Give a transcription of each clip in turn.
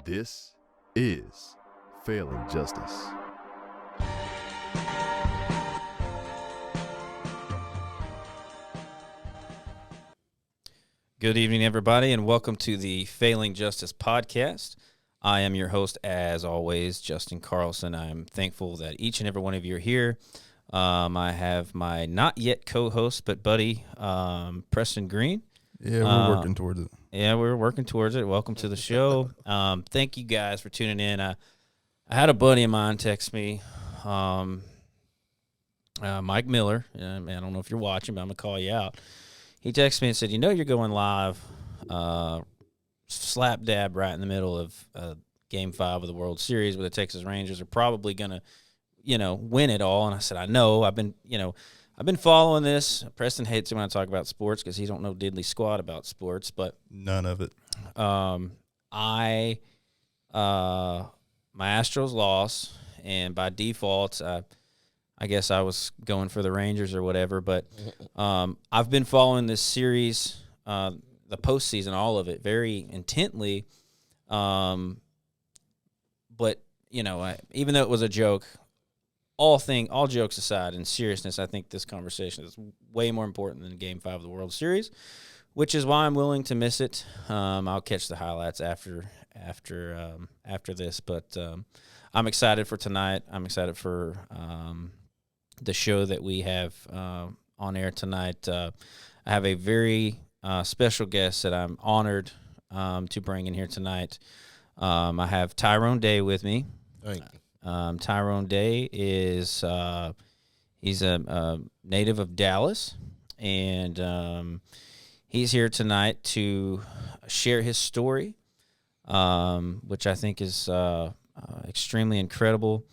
This is Failing Justice. Good evening, everybody, and welcome to the Failing Justice podcast. I am your host, as always, Justin Carlson. I'm thankful that each and every one of you are here. I have my not yet co-host, but buddy, Preston Green. Yeah, we're working towards it. Yeah, we're working towards it. Welcome to the show. Thank you guys for tuning in. I had a buddy of mine text me, Mike Miller. Man, I don't know if you're watching, but I'm going to call you out. He texted me and said, you're going live slap dab right in the middle of Game 5 of the World Series where the Texas Rangers are probably going to, win it all. And I said, I know. I've been following this. Preston hates it when I talk about sports because he don't know diddly squat about sports. But none of it. My Astros lost, and by default, I guess I was going for the Rangers or whatever, but I've been following this series, the postseason, all of it, very intently. But even though it was a joke, all jokes aside, in seriousness, I think this conversation is way more important than Game 5 of the World Series, which is why I'm willing to miss it. I'll catch the highlights after this, but I'm excited for tonight. I'm excited for the show that we have on air tonight. I have a very special guest that I'm honored to bring in here tonight. I have Tyrone Day with me. Thank you. Tyrone Day is he's a native of Dallas, and he's here tonight to share his story, which I think is extremely incredible.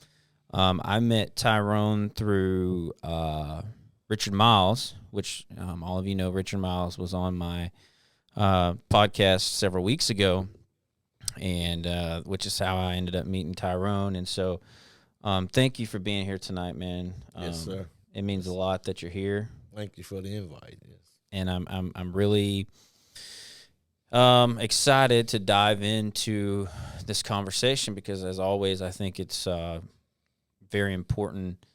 I met Tyrone through Richard Miles, which all of you know Richard Miles was on my podcast several weeks ago, and which is how I ended up meeting Tyrone. And so thank you for being here tonight, man. Yes, sir. It means a lot that you're here. Thank you for the invite. Yes. And I'm really excited to dive into this conversation because, as always, I think it's very important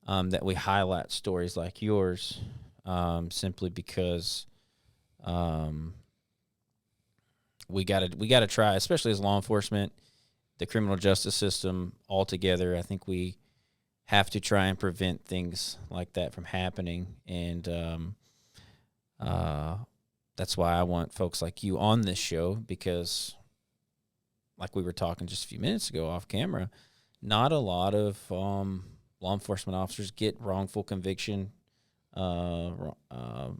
that we highlight stories like yours, simply because we gotta try, especially as law enforcement, the criminal justice system altogether. I think we have to try and prevent things like that from happening, and that's why I want folks like you on this show, because, like we were talking just a few minutes ago off camera, not a lot of law enforcement officers get wrongful conviction, wrongful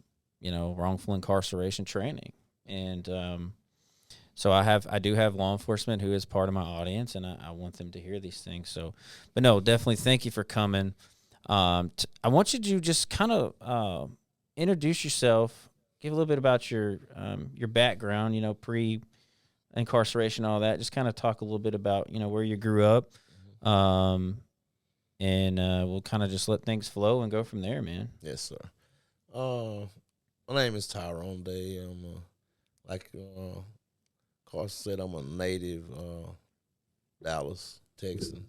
incarceration training. And so I do have law enforcement who is part of my audience, and I want them to hear these things. So, but no, definitely thank you for coming. I want you to just kind of introduce yourself, give a little bit about your background, pre-incarceration, all that. Just kind of talk a little bit about, where you grew up. And we'll kind of just let things flow and go from there, man. Yes, sir. My name is Tyrone Day. I'm like Carson said, I'm a native Dallas, Texas.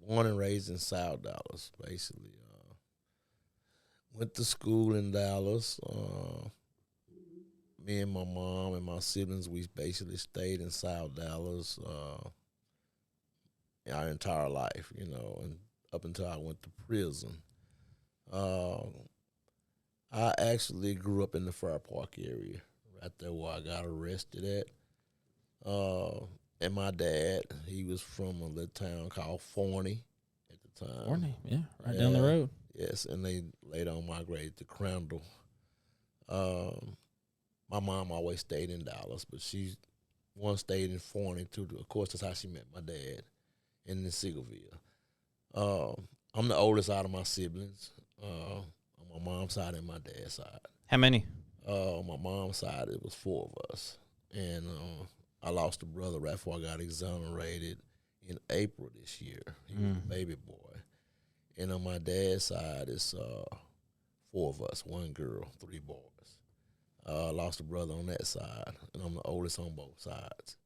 Born and raised in South Dallas, basically. Went to school in Dallas. Me and my mom and my siblings, we basically stayed in South Dallas our entire life, and up until I went to prison. I actually grew up in the Fair Park area, right there where I got arrested at. And my dad, he was from a little town called Forney at the time. Forney, yeah, right down the road. Yes, and they later on migrated to Crandall. My mom always stayed in Dallas, but she once stayed in Forney too. Of course, that's how she met my dad in the Sigleville. I'm the oldest out of my siblings, on my mom's side and my dad's side. How many? On my mom's side, it was 4 of us. And I lost a brother right before I got exonerated in April this year. He was a baby boy. And on my dad's side, it's 4 of us, 1 girl, 3 boys. Lost a brother on that side, and I'm the oldest on both sides.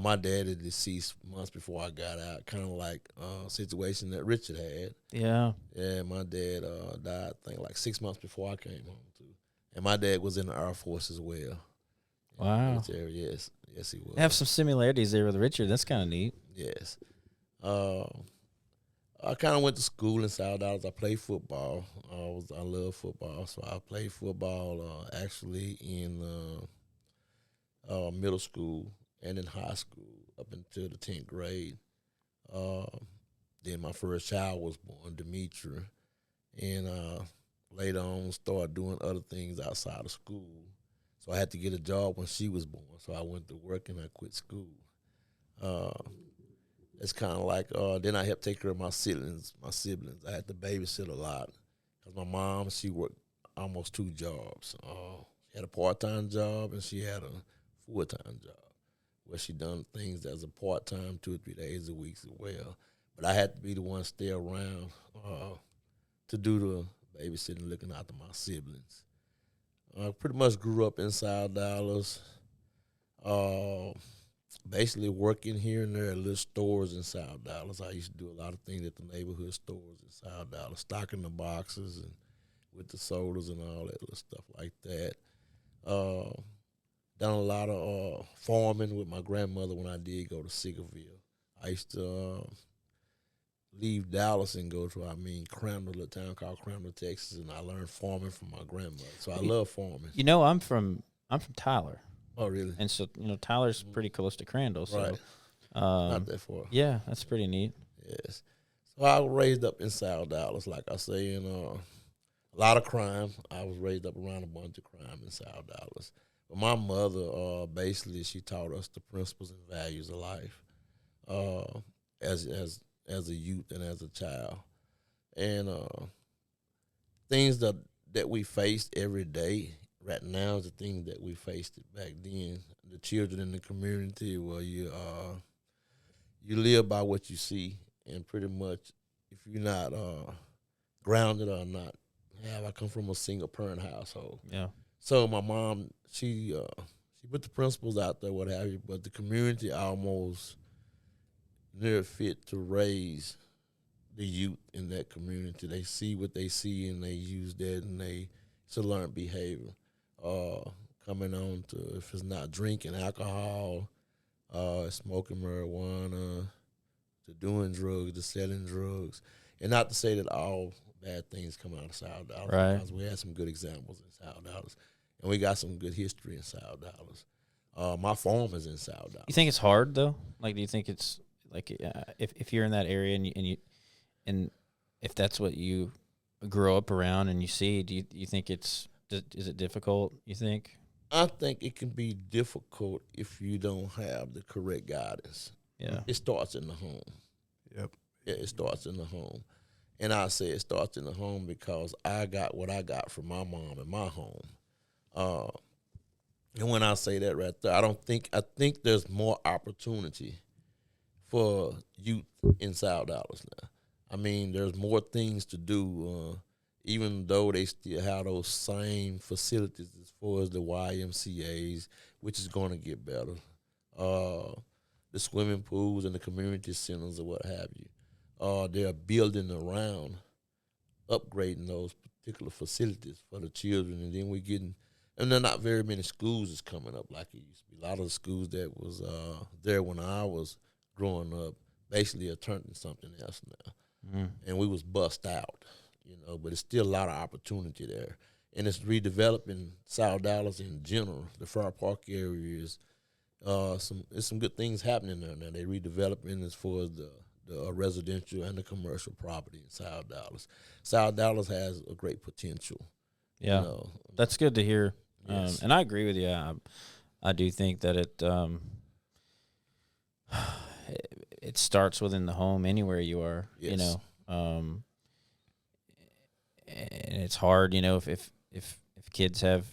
My dad is deceased months before I got out, kind of like situation that Richard had. Yeah. Yeah, my dad died, I think, like 6 months before I came home, too. And my dad was in the Air Force as well. Wow. Yes, yes, he was. Have some similarities there with Richard. That's kind of neat. Yes. I kind of went to school in South Dallas. I played football. I love football, so I played football actually in middle school and in high school up until the 10th grade. Then my first child was born, Demetra, and later on started doing other things outside of school. So I had to get a job when she was born. So I went to work and I quit school. It's kind of like then I helped take care of my siblings. I had to babysit a lot because my mom, she worked almost 2 jobs. She had a part-time job and she had a full-time job where she done things as a part-time 2 or 3 days a week as well. But I had to be the one to stay around to do the babysitting, looking after my siblings. I pretty much grew up in South Dallas, basically working here and there at little stores in South Dallas. I used to do a lot of things at the neighborhood stores in South Dallas, stocking the boxes and with the sodas and all that little stuff like that. Done a lot of farming with my grandmother when I did go to Sigerville. I used to leave Dallas and go to, Crandall, a town called Crandall, Texas, and I learned farming from my grandmother. So I love farming. You know, I'm from Tyler. Oh, really? And so, Tyler's pretty close to Crandall. So, Right. Not that far. Yeah, that's pretty neat. Yes. So I was raised up in South Dallas, like I say, and a lot of crime. I was raised up around a bunch of crime in South Dallas. But my mother, basically, she taught us the principles and values of life as a youth and as a child. And things that we faced every day right now is the things that we faced back then. The children in the community where you live by what you see, and pretty much if you're not grounded or not, I come from a single parent household. Yeah. So my mom, she put the principles out there, what have you, but the community almost near fit to raise the youth in that community. They see what they see and they use that, and it's a learned behavior. Coming on to, if it's not drinking alcohol, smoking marijuana, to doing drugs, to selling drugs. And not to say that all bad things come out of South Dallas. Right. Because we had some good examples in South Dallas. And we got some good history in South Dallas. My farm is in South Dallas. You think it's hard though? Like, do you think it's like if you're in that area and if that's what you grow up around and you see, do you think is it difficult? You think? I think it can be difficult if you don't have the correct guidance. Yeah. It starts in the home. Yep. Yeah, it starts in the home. And I say it starts in the home because I got what I got from my mom in my home. And when I say that right there, I think there's more opportunity for youth in South Dallas now. I mean, there's more things to do, even though they still have those same facilities as far as the YMCAs, which is going to get better. The swimming pools and the community centers or what have you. They're building around, upgrading those particular facilities for the children, and then and there are not very many schools is coming up like it used to be. A lot of the schools that was there when I was growing up basically are turned into something else now. And we was bust out, but it's still a lot of opportunity there. And it's redeveloping South Dallas in general. The Fair Park area is there's some good things happening there now. They're redeveloping as far as the residential and the commercial property in South Dallas. South Dallas has a great potential. Yeah, that's good to hear. Yes. And I agree with you. I do think that it starts within the home anywhere you are. Yes. And it's hard, if kids have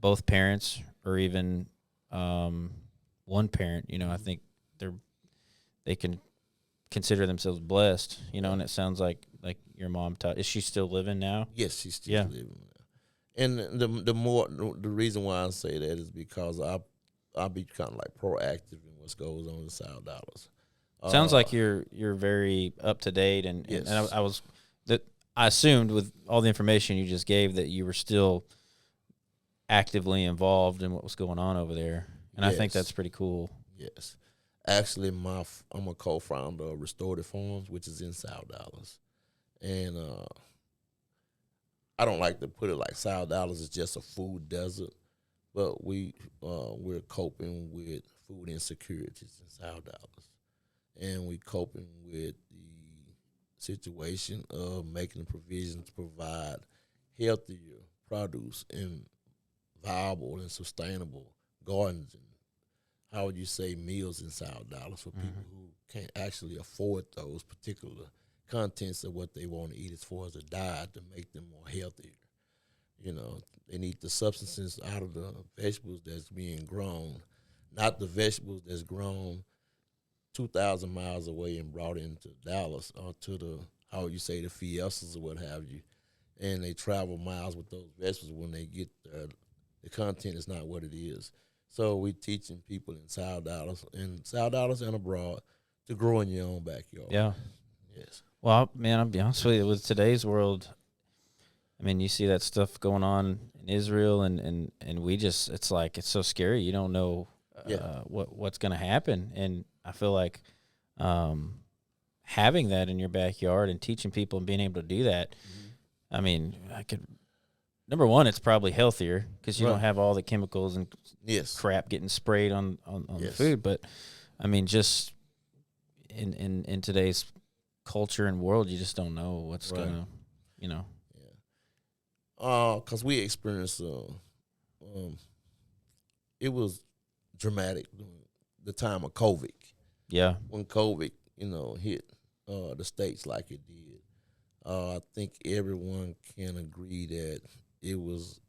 both parents or even one parent. I think they can consider themselves blessed. And it sounds like your mom taught. Is she still living now? Yes, she's still living now. And the reason why I say that is because I be kind of like proactive in what goes on in South Dallas. Sounds like you're very up to date, and Yes. and I was that I assumed with all the information you just gave that you were still actively involved in what was going on over there, and I think Yes. that's pretty cool. Yes. Actually, I'm a co-founder of Restorative Farms, which is in South Dallas. And I don't like to put it like South Dallas is just a food desert, but we're coping with food insecurities in South Dallas. And we're coping with the situation of making provisions to provide healthier produce and viable and sustainable gardens and how would you say meals in South Dallas for people who can't actually afford those particular contents of what they want to eat as far as a diet to make them more healthier. You know, they need the substances out of the vegetables that's being grown, not the vegetables that's grown 2,000 miles away and brought into Dallas or to the, how would you say, the fiestas or what have you. And they travel miles with those vegetables. When they get there, the content is not what it is. So we're teaching people in South Dallas and abroad to grow in your own backyard. Yeah. Yes. Well, man, I'll be honest with you. With today's world, I mean, you see that stuff going on in Israel, and we just, it's like, it's so scary. You don't know what's going to happen. And I feel like having that in your backyard and teaching people and being able to do that, I mean, number one, it's probably healthier because you don't have all the chemicals and crap getting sprayed on the food. But, I mean, just in today's culture and world, you just don't know what's going to, you know. Because we experienced, it was dramatic during the time of COVID. Yeah. When COVID, hit the States like it did. I think everyone can agree that it was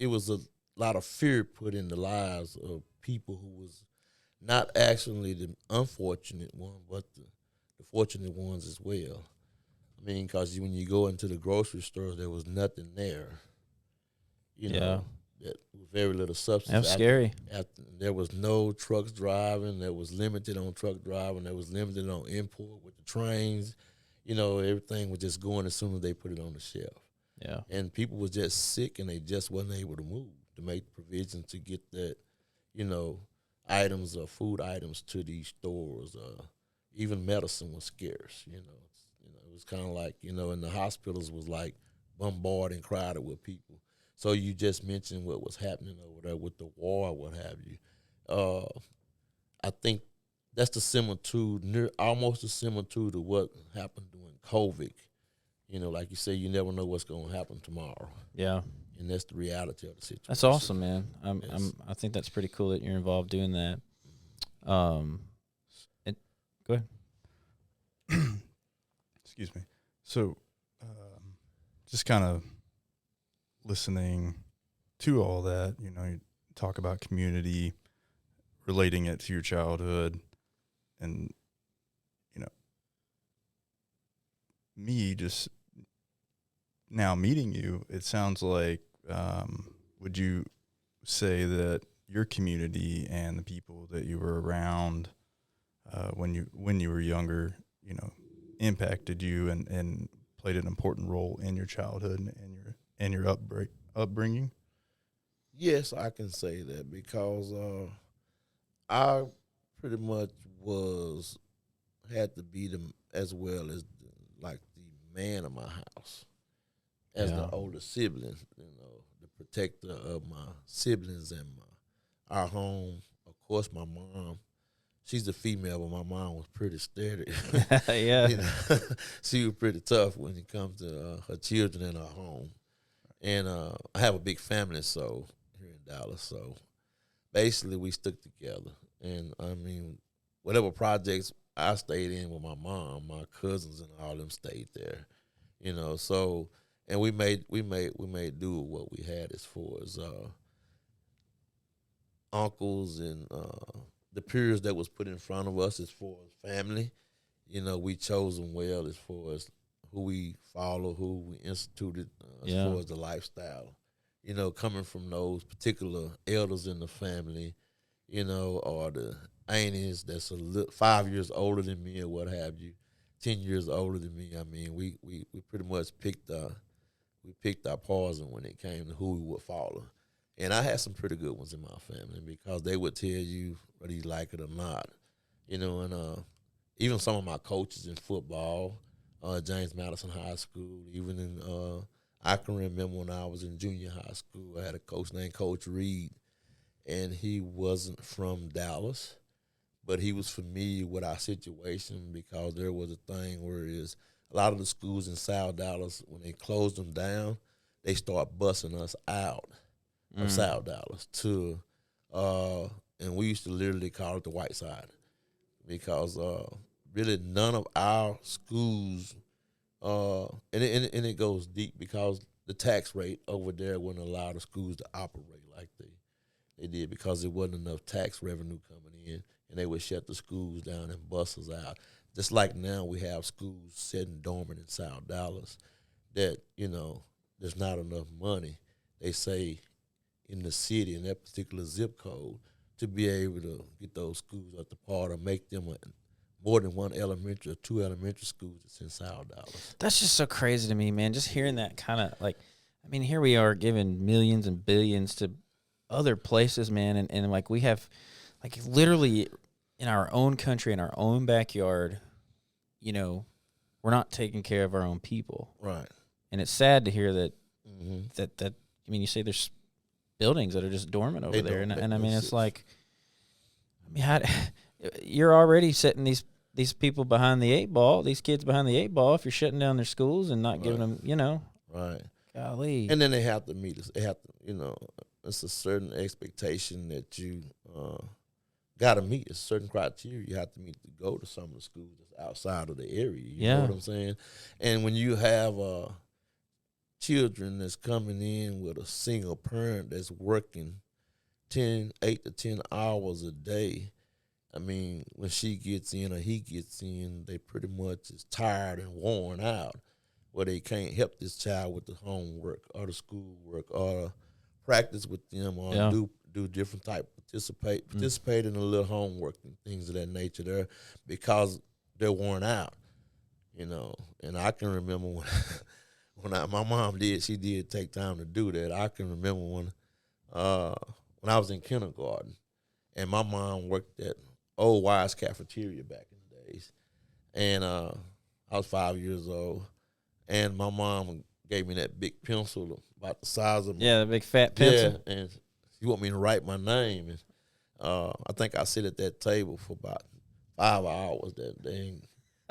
a lot of fear put in the lives of people who was not actually the unfortunate one, but the fortunate ones as well. I mean, because when you go into the grocery store, there was nothing there. That very little substance. That's scary. There was no trucks driving. There was limited on truck driving. There was limited on import with the trains. Everything was just going as soon as they put it on the shelf. Yeah. And people was just sick, and they just wasn't able to move to make provisions to get that, items or food items to these stores. Even medicine was scarce. It was kind of like, in the hospitals was like bombarded and crowded with people. So you just mentioned what was happening over there with the war, or what have you. I think that's the similitude, almost a similitude to what happened during COVID. Like you say, you never know what's going to happen tomorrow. Yeah. And that's the reality of the situation. That's awesome, man. I think that's pretty cool that you're involved doing that. Go ahead. Excuse me. So, just kind of listening to all that, you talk about community, relating it to your childhood, and, me just now meeting you, it sounds like, would you say that your community and the people that you were around when you were younger, impacted you and played an important role in your childhood and your upbringing? Yes, I can say that because I pretty much had to be as well as the man of my house, as the older sibling, the protector of my siblings and our home. Of course, my mom. She's the female, but my mom was pretty steady. Yeah. She was pretty tough when it comes to her children and her home. And I have a big family, so here in Dallas. So basically, we stuck together. And I mean, whatever projects I stayed in with my mom, my cousins and all them stayed there. So and we made do with what we had as far as uncles and the peers that was put in front of us as far as family. We chose them well as far as who we follow, who we instituted as far as the lifestyle. Coming from those particular elders in the family, or the aunties that's 5 years older than me or what have you, 10 years older than me. I mean, we pretty much picked our poison when it came to who we would follow. And I had some pretty good ones in my family because they would tell you whether you like it or not. You know, and even some of my coaches in football, James Madison High School, even in I can remember when I was in junior high school, I had a coach named Coach Reed, and he wasn't from Dallas, but he was familiar with our situation because there was a thing where a lot of the schools in South Dallas, when they closed them down, they start busing us out of South Dallas and we used to literally call it the white side because really none of our schools, and it goes deep because the tax rate over there wouldn't allow the schools to operate like they did because there wasn't enough tax revenue coming in, and they would shut the schools down and bust us out. Just like now we have schools sitting dormant in South Dallas that, you know, there's not enough money, they say, in the city, in that particular zip code, to be able to get those schools up to par to make them more than one elementary or two elementary schools that's in South Dallas. That's just so crazy to me, man. Just hearing that kind of like, I mean, here we are giving millions and billions to other places, man, and like we have, like literally in our own country, in our own backyard, you know, we're not taking care of our own people. Right. And it's sad to hear that, that I mean, you say there's buildings that are just dormant over there. And I mean, it's like, I mean, you're already setting these people behind the eight ball, these kids behind the eight ball, if you're shutting down their schools and not giving them, you know. Right. Golly. And then they have to meet us. They have to, you know, it's a certain expectation that you got to meet. It's a certain criteria you have to meet to go to some of the schools that's outside of the area. You know what I'm saying? And when you have children that's coming in with a single parent that's working 8 to 10 hours a day, I mean, when she gets in or he gets in, they pretty much is tired and worn out where they can't help this child with the homework or the schoolwork or practice with them or do different type, participate in a little homework and things of that nature there because they're worn out, you know. And I can remember when my mom she did take time to do that. I can remember when I was in kindergarten and my mom worked at Old Wise Cafeteria back in the days. And I was 5 years old. And my mom gave me that big pencil about the size of the big fat pencil. Yeah, and she wanted me to write my name. And I think I sit at that table for about 5 hours that day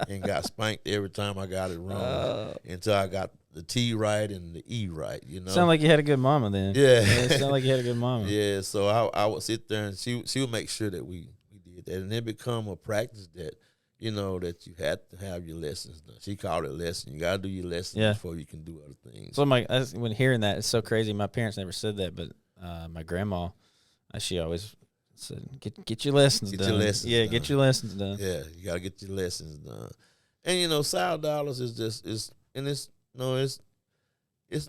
and got spanked every time I got it wrong until I got the T right and the E right, you know. Sound like you had a good mama then. Yeah. It sound like you had a good mama. Yeah, so I would sit there and she would make sure that we did that. And it become a practice that, you know, that you had to have your lessons done. She called it lesson. You got to do your lessons before you can do other things. So when hearing that, it's so crazy. My parents never said that, but my grandma, she always said, get your lessons done. Get your lessons done. Yeah, you got to get your lessons done. And, you know, South Dallas is just, it's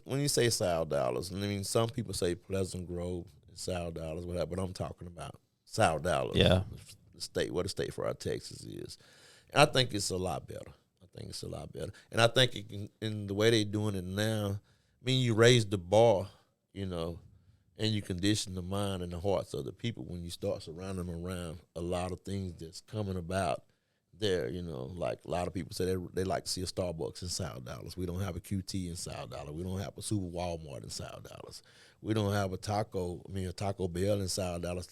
when you say South Dallas, I mean, some people say Pleasant Grove and South Dallas, whatever, but I'm talking about South Dallas. Yeah. The state, what the state for our Texas is. And I think it's a lot better. And I think it can, in the way they're doing it now, I mean, you raise the bar, you know, and you condition the mind and the hearts of the people when you start surrounding them around a lot of things that's coming about there, you know. Like a lot of people say they like to see a Starbucks in South Dallas. We don't have a QT in South Dallas. We don't have a Super Walmart in South Dallas. We don't have a Taco Bell in South Dallas.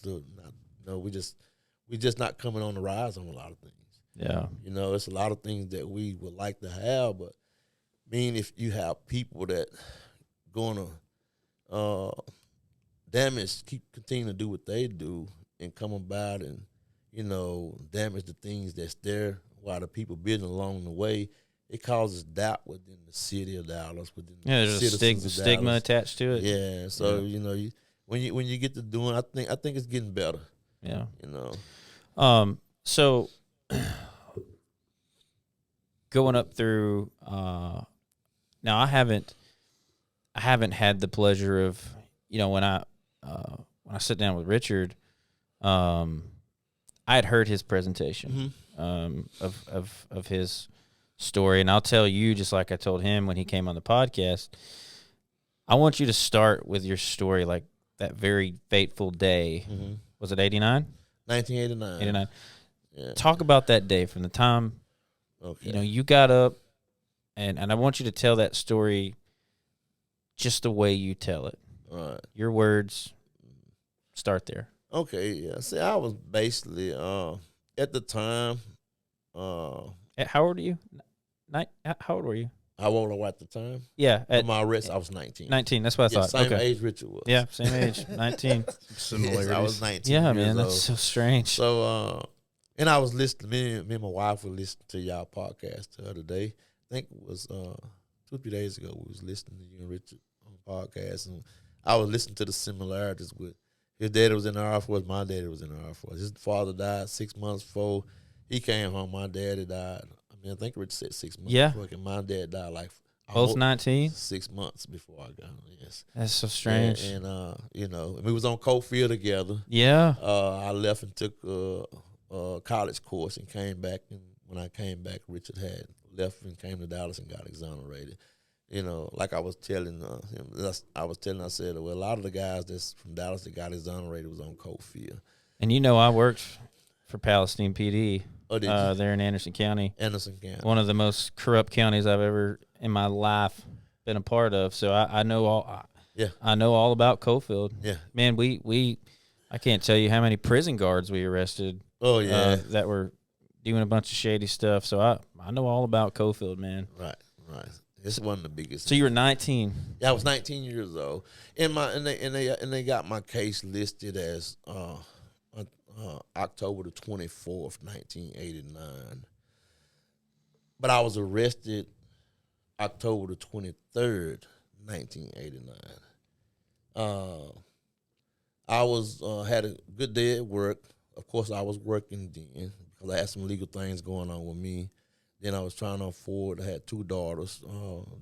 We just not coming on the rise on a lot of things. Yeah. You know, it's a lot of things that we would like to have, but I mean, if you have people that gonna continue to do what they do and come about and, you know, damage the things that's there while the people building along the way, it causes doubt within the city of Dallas, within the there's a stigma attached to it. Yeah, so you know, when you get to doing, I think it's getting better. Yeah, you know. So going up through, now I haven't had the pleasure of, you know, when I sit down with Richard, I had heard his presentation of his story, and I'll tell you, just like I told him when he came on the podcast, I want you to start with your story, like that very fateful day. Mm-hmm. Was it 89? 1989. 89. Yeah. Talk about that day from the time, Okay. you got up, and I want you to tell that story just the way you tell it. All right. Your words, start there. Okay, yeah. See, I was basically at the time. How old are you? How old were you? How old I was at the time? Yeah, At my arrest, I was 19. 19. That's what I Yeah, thought. same Okay. age Richard was. Yeah, same age. 19. Similarities. Yes, I was 19. Yeah, years man, that's old. so strange. So, and I was listening. Me and my wife were listening to y'all podcast the other day. I think it was 2 or 3 days ago. We was listening to you and Richard on the podcast, and I was listening to the similarities with his daddy was in the Air Force. My daddy was in the Air Force. His father died 6 months before he came home. My daddy died. I think Richard said 6 months. Yeah. Before, and my dad died like Both 19? 6 months before I got him. Yes. That's so strange. And we was on Cofield together. Yeah. I left and took a college course and came back. And when I came back, Richard had left and came to Dallas and got exonerated. Like I was telling him, I said, well, a lot of the guys that's from Dallas that got exonerated was on Cofield. And I worked for Palestine PD Did you? there in Anderson County. Anderson County. One of the most corrupt counties I've ever in my life been a part of. So I know all. Yeah. I know all about Cofield. Yeah. Man, I can't tell you how many prison guards we arrested. Oh yeah. That were doing a bunch of shady stuff. So I know all about Cofield, man. Right. It's one of the biggest. So you were 19. Yeah, I was 19 years old, and they got my case listed as October the 24th, 1989. But I was arrested October the 23rd, 1989. I was had a good day at work. Of course, I was working then because I had some legal things going on with me. Then I was trying to afford. I had 2 daughters,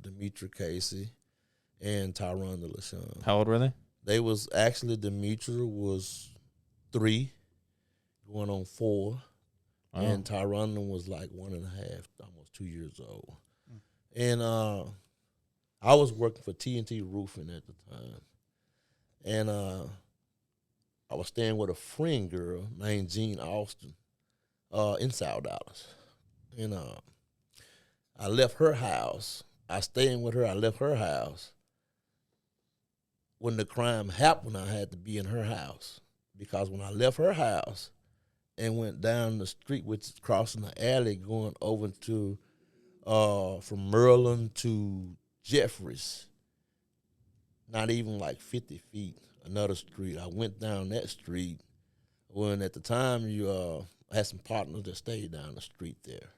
Demetra Casey and Tyrone LaShawn. How old were they? They was actually Demetra was 3, going on 4, and Tyrone was like 1.5, almost 2 years old. And I was working for T&T Roofing at the time, and I was staying with a friend girl named Jean Austin in South Dallas, and I left her house. I stayed with her. I left her house. When the crime happened, I had to be in her house because when I left her house and went down the street, which is crossing the alley, going over to from Maryland to Jeffries, not even like 50 feet, another street. I went down that street when at the time I had some partners that stayed down the street there.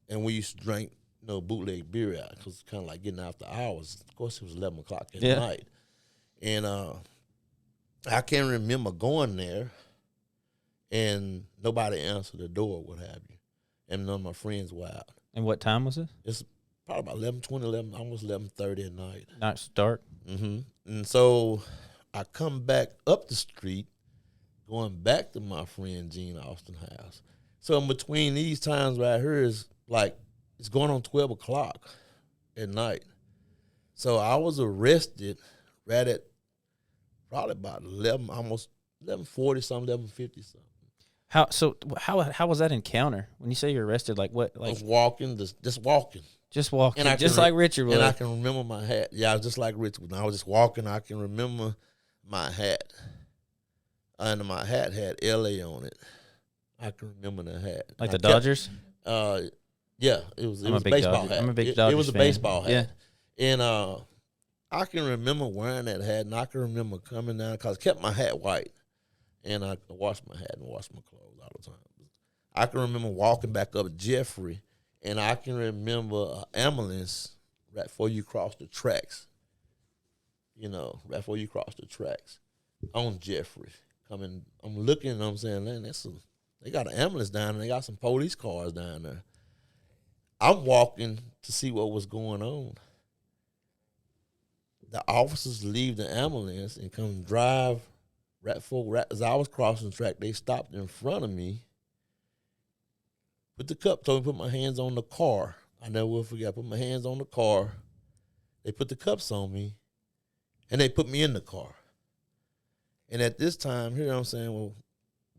And we used to drink, bootleg beer out because it's kind of like getting after hours. Of course, it was 11 o'clock at night. And I can't remember going there and nobody answered the door, what have you. And none of my friends were out. And what time was it? It's probably about 11, almost 11:30 at night. Not dark. Mm-hmm. And so I come back up the street, going back to my friend Jean Austin house. So in between these times right here is like it's going on 12 o'clock at night. So I was arrested right at probably about 11, almost 11:40 something, 11:50 something. How was that encounter? When you say you're arrested, like what? I Like was walking, just walking. just walking, And just like Richard was. And I can remember my hat. Yeah, I was just like Richard. When I was just walking, I can remember my hat. And my hat had LA on it. I can remember the hat. Like the Dodgers? Yeah, it was a big baseball Dodgers. hat. I'm a big It Dodgers was a fan. baseball hat. Yeah. And I can remember wearing that hat, and I can remember coming down because I kept my hat white. And I washed my hat and washed my clothes all the time. I can remember walking back up Jeffrey, and I can remember an ambulance right before you cross the tracks. Right before you cross the tracks on Jeffrey. I'm looking, and I'm saying, man, they got an ambulance down there. They got some police cars down there. I'm walking to see what was going on. The officers leave the ambulance and come drive as I was crossing the track, they stopped in front of me. Put the cup, told me to put my hands on the car. I never will forget. Put my hands on the car. They put the cups on me, and they put me in the car. And at this time, here I'm saying, well,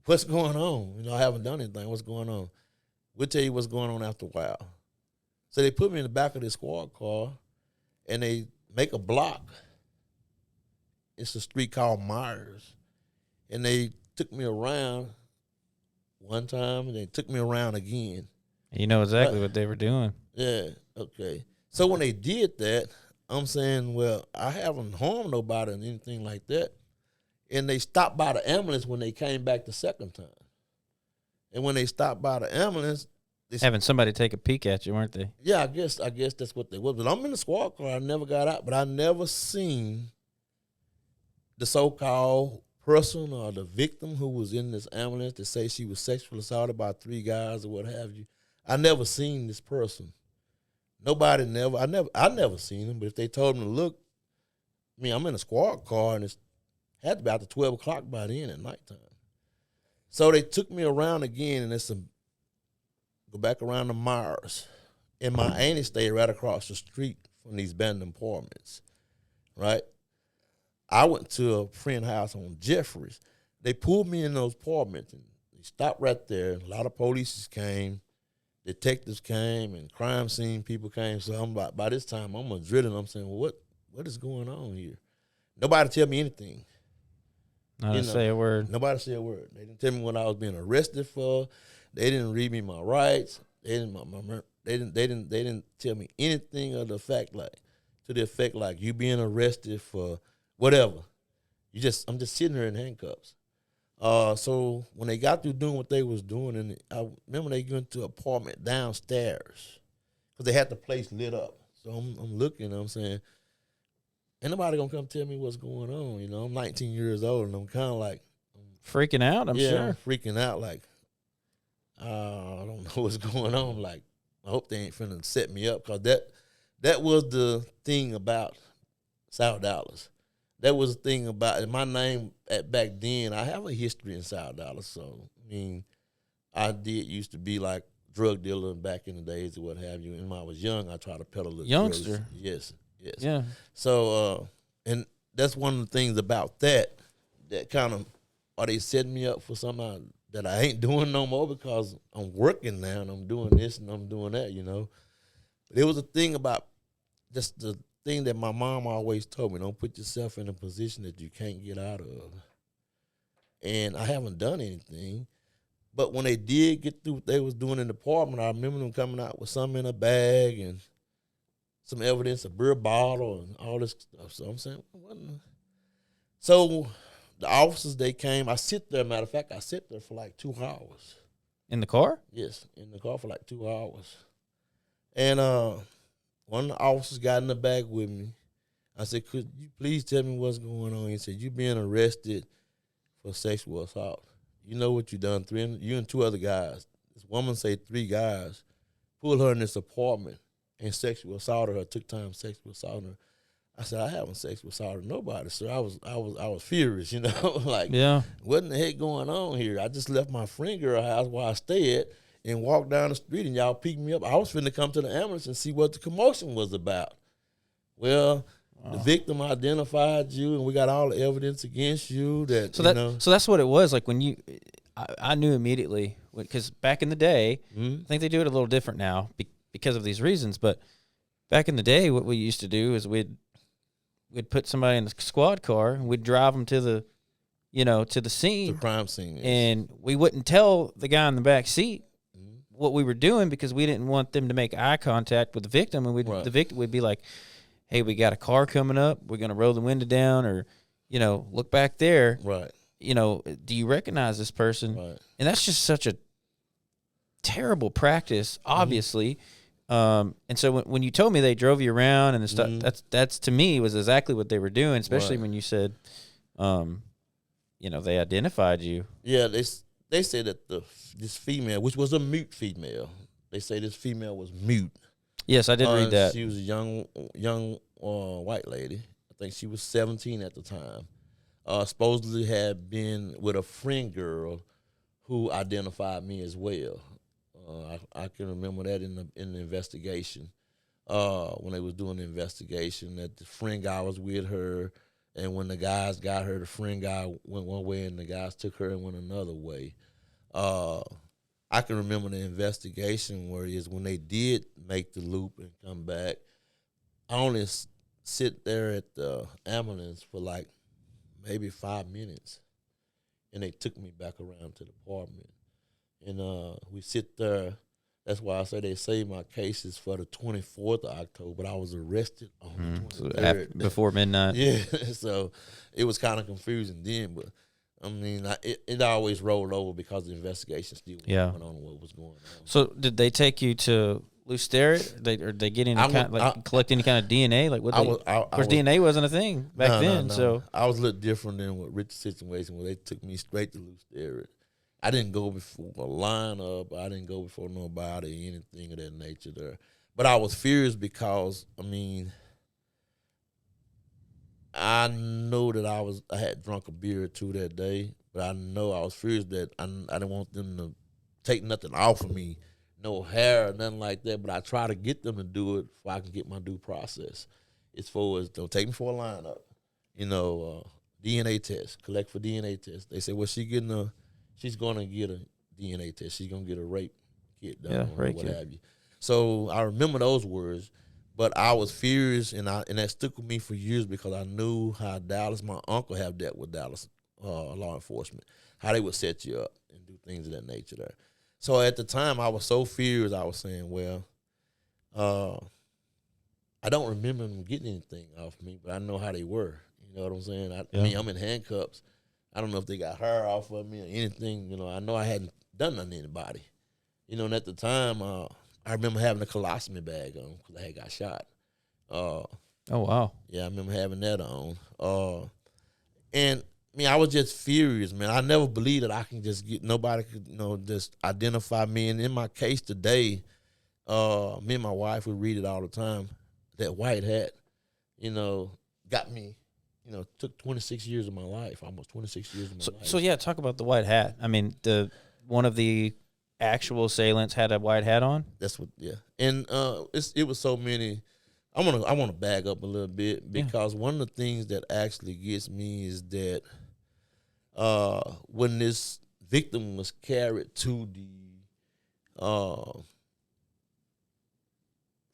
what's going on? I haven't done anything. What's going on? We'll tell you what's going on after a while. So they put me in the back of the squad car, and they make a block. It's a street called Myers. And they took me around one time, and they took me around again. You know exactly what they were doing. Yeah, okay. So when they did that, I'm saying, well, I haven't harmed nobody or anything like that. And they stopped by the ambulance when they came back the second time. And when they stopped by the ambulance, having somebody take a peek at you, weren't they? Yeah, I guess that's what they was. But I'm in the squad car. I never got out, but I never seen the so-called person or the victim who was in this ambulance to say she was sexually assaulted by 3 guys or what have you. I never seen this person. I never seen him. But if they told him to look, I'm in a squad car, and it's had to be after 12 o'clock by then at nighttime. So they took me around again, and go back around the Myers. And my auntie stayed right across the street from these abandoned apartments, right? I went to a friend's house on Jeffries. They pulled me in those apartments, and they stopped right there. A lot of police came, detectives came, and crime scene people came. So I'm like, by this time, I'm adrenaline. I'm saying, well, what is going on here? Nobody tell me anything. Not say a word. Nobody said a word. They didn't tell me what I was being arrested for. They didn't read me my rights. They didn't tell me anything of the fact to the effect like you being arrested for whatever. I'm just sitting there in handcuffs. So when they got through doing what they was doing, and I remember they went to an apartment downstairs because they had the place lit up. So I'm looking, I'm saying, ain't nobody gonna come tell me what's going on. I'm 19 years old, and I'm kind of like freaking out. I'm sure. I'm freaking out. Like I don't know what's going on. Like I hope they ain't finna set me up, because that was the thing about South Dallas. That was the thing about my name back then. I have a history in South Dallas, so I used to be like drug dealer back in the days or what have you. And when I was young, I tried to peddle the youngster. Drugs. Yes. Yeah. So and that's one of the things about that kind of, are they setting me up for something that I ain't doing no more because I'm working now and I'm doing this and I'm doing that, But it was a thing about just the thing that my mom always told me: don't put yourself in a position that you can't get out of. And I haven't done anything. But when they did get through what they was doing in the apartment, I remember them coming out with something in a bag and some evidence, a beer bottle and all this stuff. So I'm saying, what? So the officers, they came. I sit there, matter of fact, I sit there for like 2 hours. In the car? Yes, in the car for like 2 hours. And one of the officers got in the bag with me. I said, could you please tell me what's going on? He said, you being arrested for sexual assault. You know what you done. You and 2 other guys. This woman say 3 guys pulled her in this apartment and sexual assaulted her, took time sexual assaulted her. I said, I haven't sexual assaulted nobody, sir. I was furious, like, yeah, what in the heck going on here? I just left my friend girl house where I stay at and walked down the street, and y'all picked me up. I was finna come to the ambulance and see what the commotion was about. Well, the victim identified you, and we got all the evidence against you. So that's what it was. Like when I knew immediately, because back in the day, I think they do it a little different now because of these reasons. But back in the day, what we used to do is we'd put somebody in the squad car and we'd drive them to the scene, the crime scene, yes. And we wouldn't tell the guy in the back seat what we were doing because we didn't want them to make eye contact with the victim, and the victim would be like, hey, we got a car coming up, we're going to roll the window down, or, look back there. Right. Do you recognize this person? Right. And that's just such a terrible practice, obviously. And so when you told me they drove you around and the stuff, that's to me was exactly what they were doing, especially when you said, they identified you. Yeah, they said that this female, which was a mute female, they say this female was mute. Yes, I did read that. She was a young white lady. I think she was 17 at the time. supposedly had been with a friend girl who identified me as well. I can remember that in the investigation. When they was doing the investigation, that the friend guy was with her, and when the guys got her, the friend guy went one way, and the guys took her and went another way. I can remember the investigation where is when they did make the loop and come back. I only sit there at the ambulance for like maybe 5 minutes, and they took me back around to the apartment, and we sit there. That's why I say they saved my cases for the 24th of October, but I was arrested on the 23rd. So before midnight. Yeah, so it was kind of confusing then, but I mean, it always rolled over because the investigation still was going on what was going on. So did they take you to Lucerne? Or they get any collect any kind of DNA? Like what? Of course, DNA wasn't a thing back then. No. So I was a little different than what Rich's situation, where they took me straight to Lucerne. I didn't go before a lineup. I didn't go before nobody, anything of that nature there. But I was furious because, I mean, I know that I had drunk a beer or two that day, but I know I was furious that I didn't want them to take nothing off of me, no hair or nothing like that, but I try to get them to do it before I can get my due process. As far as, don't take me for a lineup. DNA test, collect for DNA test. They say, well, she's going to get a DNA test. She's going to get a rape kit done or what have you. So I remember those words, but I was furious, and that stuck with me for years because I knew how my uncle have dealt with Dallas law enforcement, how they would set you up and do things of that nature there. So at the time, I was so furious, I was saying, well, I don't remember them getting anything off me, but I know how they were. You know what I'm saying? I mean, I'm in handcuffs. I don't know if they got hair off of me or anything. I know I hadn't done nothing to anybody. And at the time, I remember having a colostomy bag on because I had got shot. Oh, wow. Yeah, I remember having that on. And, I mean, I was just furious, man. I never believed that I can just nobody could, just identify me. And in my case today, me and my wife, we read it all the time. That white hat, got me. Took 26 years of my life, almost 26 years of my life. So yeah, talk about the white hat. I mean, one of the actual assailants had a white hat on. That's what, yeah. And it was so many. I want to back up a little bit because one of the things that actually gets me is that when this victim was carried to the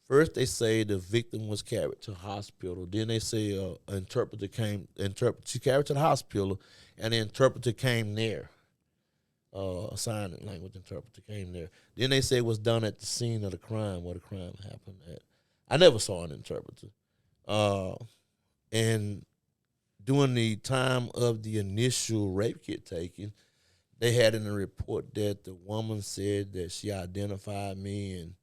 first, they say the victim was carried to hospital. Then they say an interpreter came. She carried to the hospital, and the interpreter came there. A sign language interpreter came there. Then they say it was done at the scene of the crime, where the crime happened at. I never saw an interpreter. And during the time of the initial rape kit taking, they had in the report that the woman said that she identified me and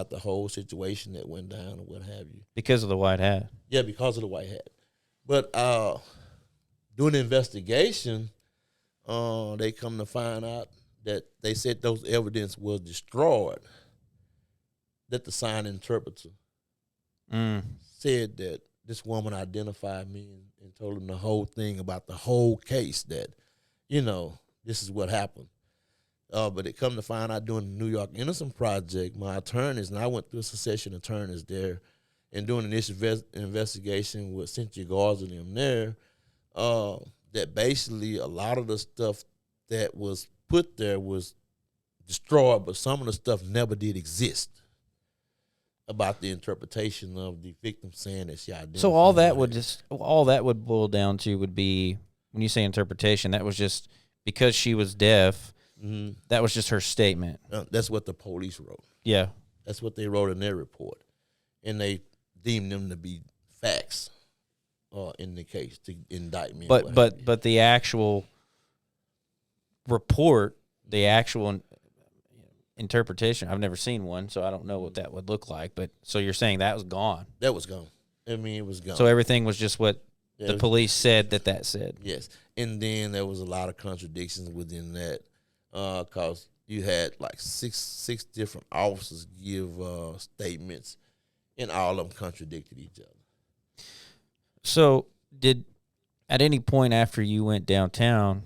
the whole situation that went down or what have you. Because of the white hat. Yeah, because of the white hat. But during the investigation, they come to find out that they said those evidence was destroyed, that the sign interpreter said that this woman identified me and told them the whole thing about the whole case, that, this is what happened. But it come to find out during the New York Innocent Project, my attorneys, and I went through a succession of attorneys there, and doing this investigation with Cynthia Garza and them there, that basically a lot of the stuff that was put there was destroyed, but some of the stuff never did exist about the interpretation of the victim saying that she identified. So all that would boil down to would be, when you say interpretation, that was just because she was deaf. Mm-hmm. That was just her statement. That's what the police wrote. Yeah. That's what they wrote in their report. And they deemed them to be facts in the case to indict me. But the actual report, the actual interpretation, I've never seen one, so I don't know what that would look like. But so you're saying that was gone? That was gone. I mean, it was gone. So everything was just what the police said that said. Yes. And then there was a lot of contradictions within that. Because you had like six different officers give statements, and all of them contradicted each other. So At any point after you went downtown,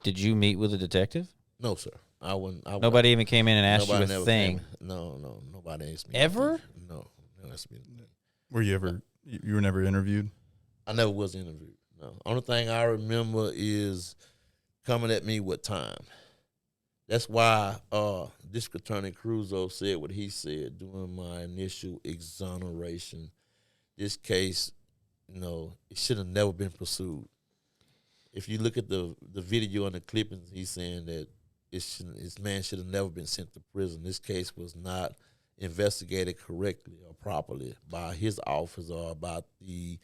did you meet with a detective? No, sir. I wouldn't. Nobody even came in and asked you a never thing. No, nobody asked me. Ever? Anything. No asked me anything. Were you ever? You were never interviewed? I never was interviewed. No. Only thing I remember is coming at me with time. That's why District Attorney Cruzo said what he said during my initial exoneration. This case, it should have never been pursued. If you look at the video and the clippings, he's saying that this man should have never been sent to prison. This case was not investigated correctly or properly by his office or by the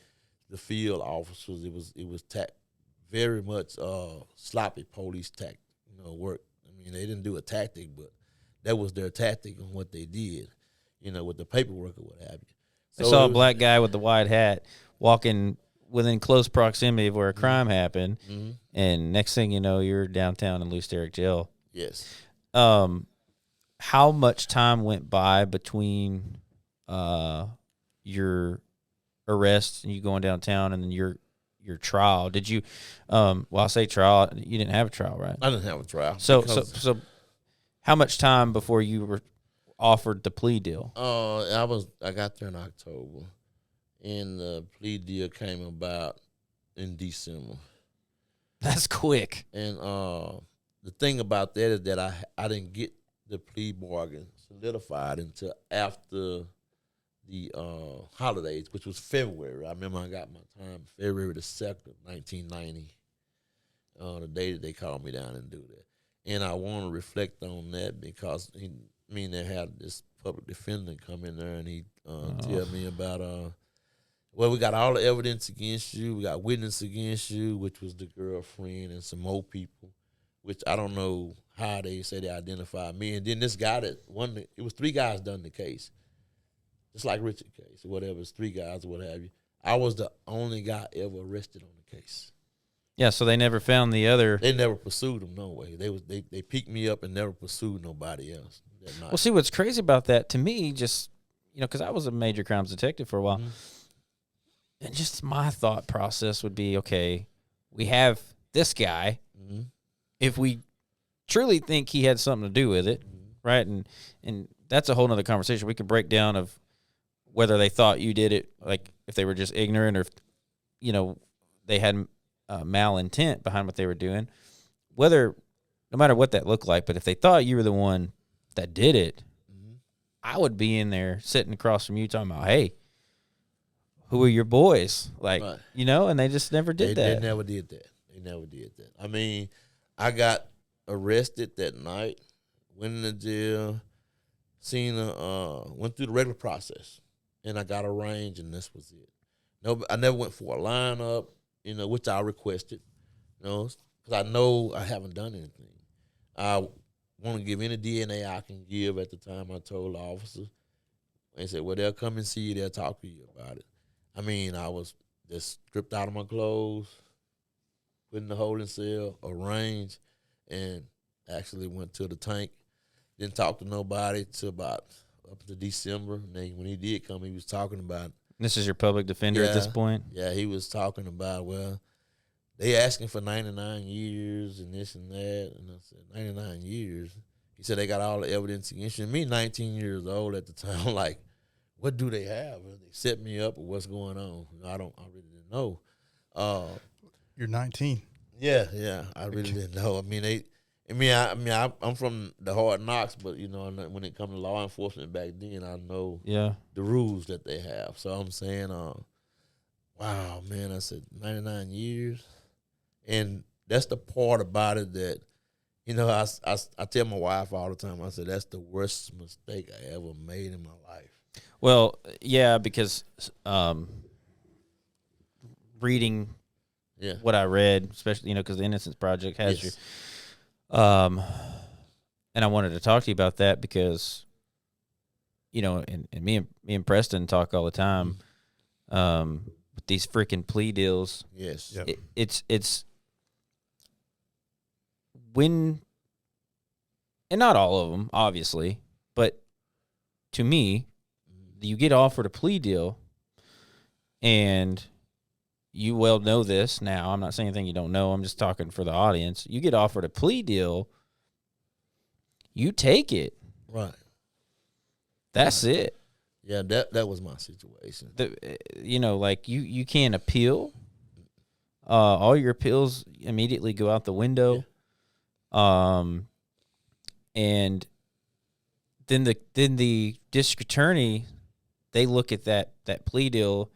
field officers. It was very much sloppy police work. I mean, they didn't do a tactic, but that was their tactic on what they did, with the paperwork or what have you. I saw a black guy with the white hat walking within close proximity of where a crime happened, and next thing you know, you're downtown in Lou Sterrick Jail. Yes. How much time went by between your arrest and you going downtown and then your trial? Did you? I say trial. You didn't have a trial, right? I didn't have a trial. So, how much time before you were offered the plea deal? I got there in October, and the plea deal came about in December. That's quick. And the thing about that is that I didn't get the plea bargain solidified until after the holidays, which was February. I remember I got my time February the 2nd, 1990, the day that they called me down and do that. And I want to reflect on that because they had this public defender come in there and he tell me about we got all the evidence against you, we got witness against you, which was the girlfriend and some more people, which I don't know how they say they identified me. And then this guy it was 3 guys done the case. Just like Richard case or whatever, it's 3 guys or what have you. I was the only guy ever arrested on the case. Yeah, so they never found the other. They never pursued him, no way. They picked me up and never pursued nobody else that night. Well, see, what's crazy about that to me, just because I was a major crimes detective for a while, and just my thought process would be, okay, we have this guy. If we truly think he had something to do with it, right? And that's a whole nother conversation. We could break down of whether they thought you did it, like if they were just ignorant or if, they had malintent behind what they were doing. No matter what that looked like, but if they thought you were the one that did it, I would be in there sitting across from you talking about, hey, who are your boys? Like, right. And they just never did that. They never did that. I mean, I got arrested that night, went into jail, went through the regular process, and I got arraigned, and this was it. No, I never went for a lineup, which I requested, because I know I haven't done anything. I want to give any DNA I can give at the time. I told the officer. They said, well, they'll come and see you. They'll talk to you about it. I mean, I was just stripped out of my clothes, put in the holding cell, arranged, and actually went to the tank. Didn't talk to nobody till about up to December. And then when he did come, he was talking about. This is your public defender at this point? Yeah, he was talking about, well, they asking for 99 years and this and that. And I said, 99 years? He said they got all the evidence against you. Me, 19 years old at the time, like, what do they have? They set me up or what's going on? I really didn't know. You're 19. Yeah, I really didn't know. I'm from the hard knocks, but when it comes to law enforcement back then, I know the rules that they have. So I'm saying, wow, man, I said 99 years, and that's the part about it that, I tell my wife all the time. I said that's the worst mistake I ever made in my life. Well, yeah, because reading what I read, especially because the Innocence Project has you. And I wanted to talk to you about that because, and me and Preston talk all the time with these freaking plea deals. Yes. Yep. It's when, and not all of them, obviously, but to me, you get offered a plea deal and you well know this now. I'm not saying anything you don't know. I'm just talking for the audience. You get offered a plea deal, you take it. Right. That's it. Yeah, that was my situation. Like you can't appeal. All your appeals immediately go out the window. Yeah. And then the district attorney, they look at that plea deal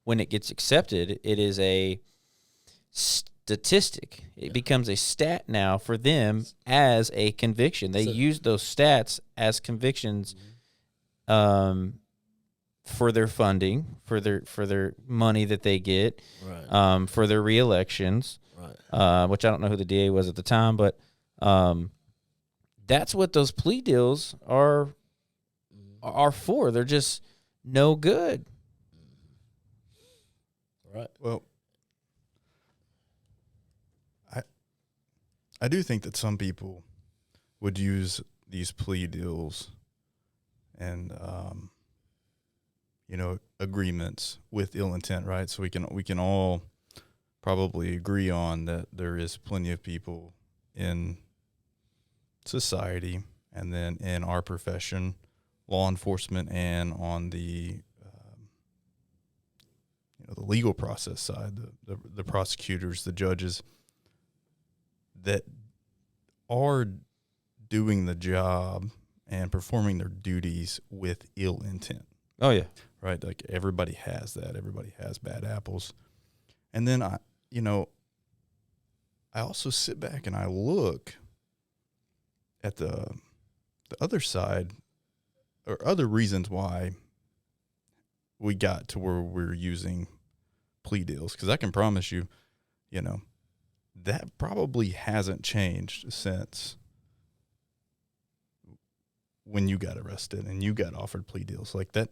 when it gets accepted. It is a statistic. It becomes a stat now for them as a conviction. They use those stats as convictions, for their funding, for their money that they get, right. For their reelections, right. Which I don't know who the DA was at the time, but that's what those plea deals are for. They're just no good. Right. Well, I do think that some people would use these plea deals and agreements with ill intent, right? So we can all probably agree on that there is plenty of people in society and then in our profession, law enforcement, and on the the legal process side, the prosecutors, the judges, that are doing the job and performing their duties with ill intent. Oh yeah. Right? Like everybody has that. Everybody has bad apples. And then I also sit back and I look at the other side or other reasons why we got to where we're using plea deals. Because I can promise you, that probably hasn't changed since when you got arrested and you got offered plea deals like that.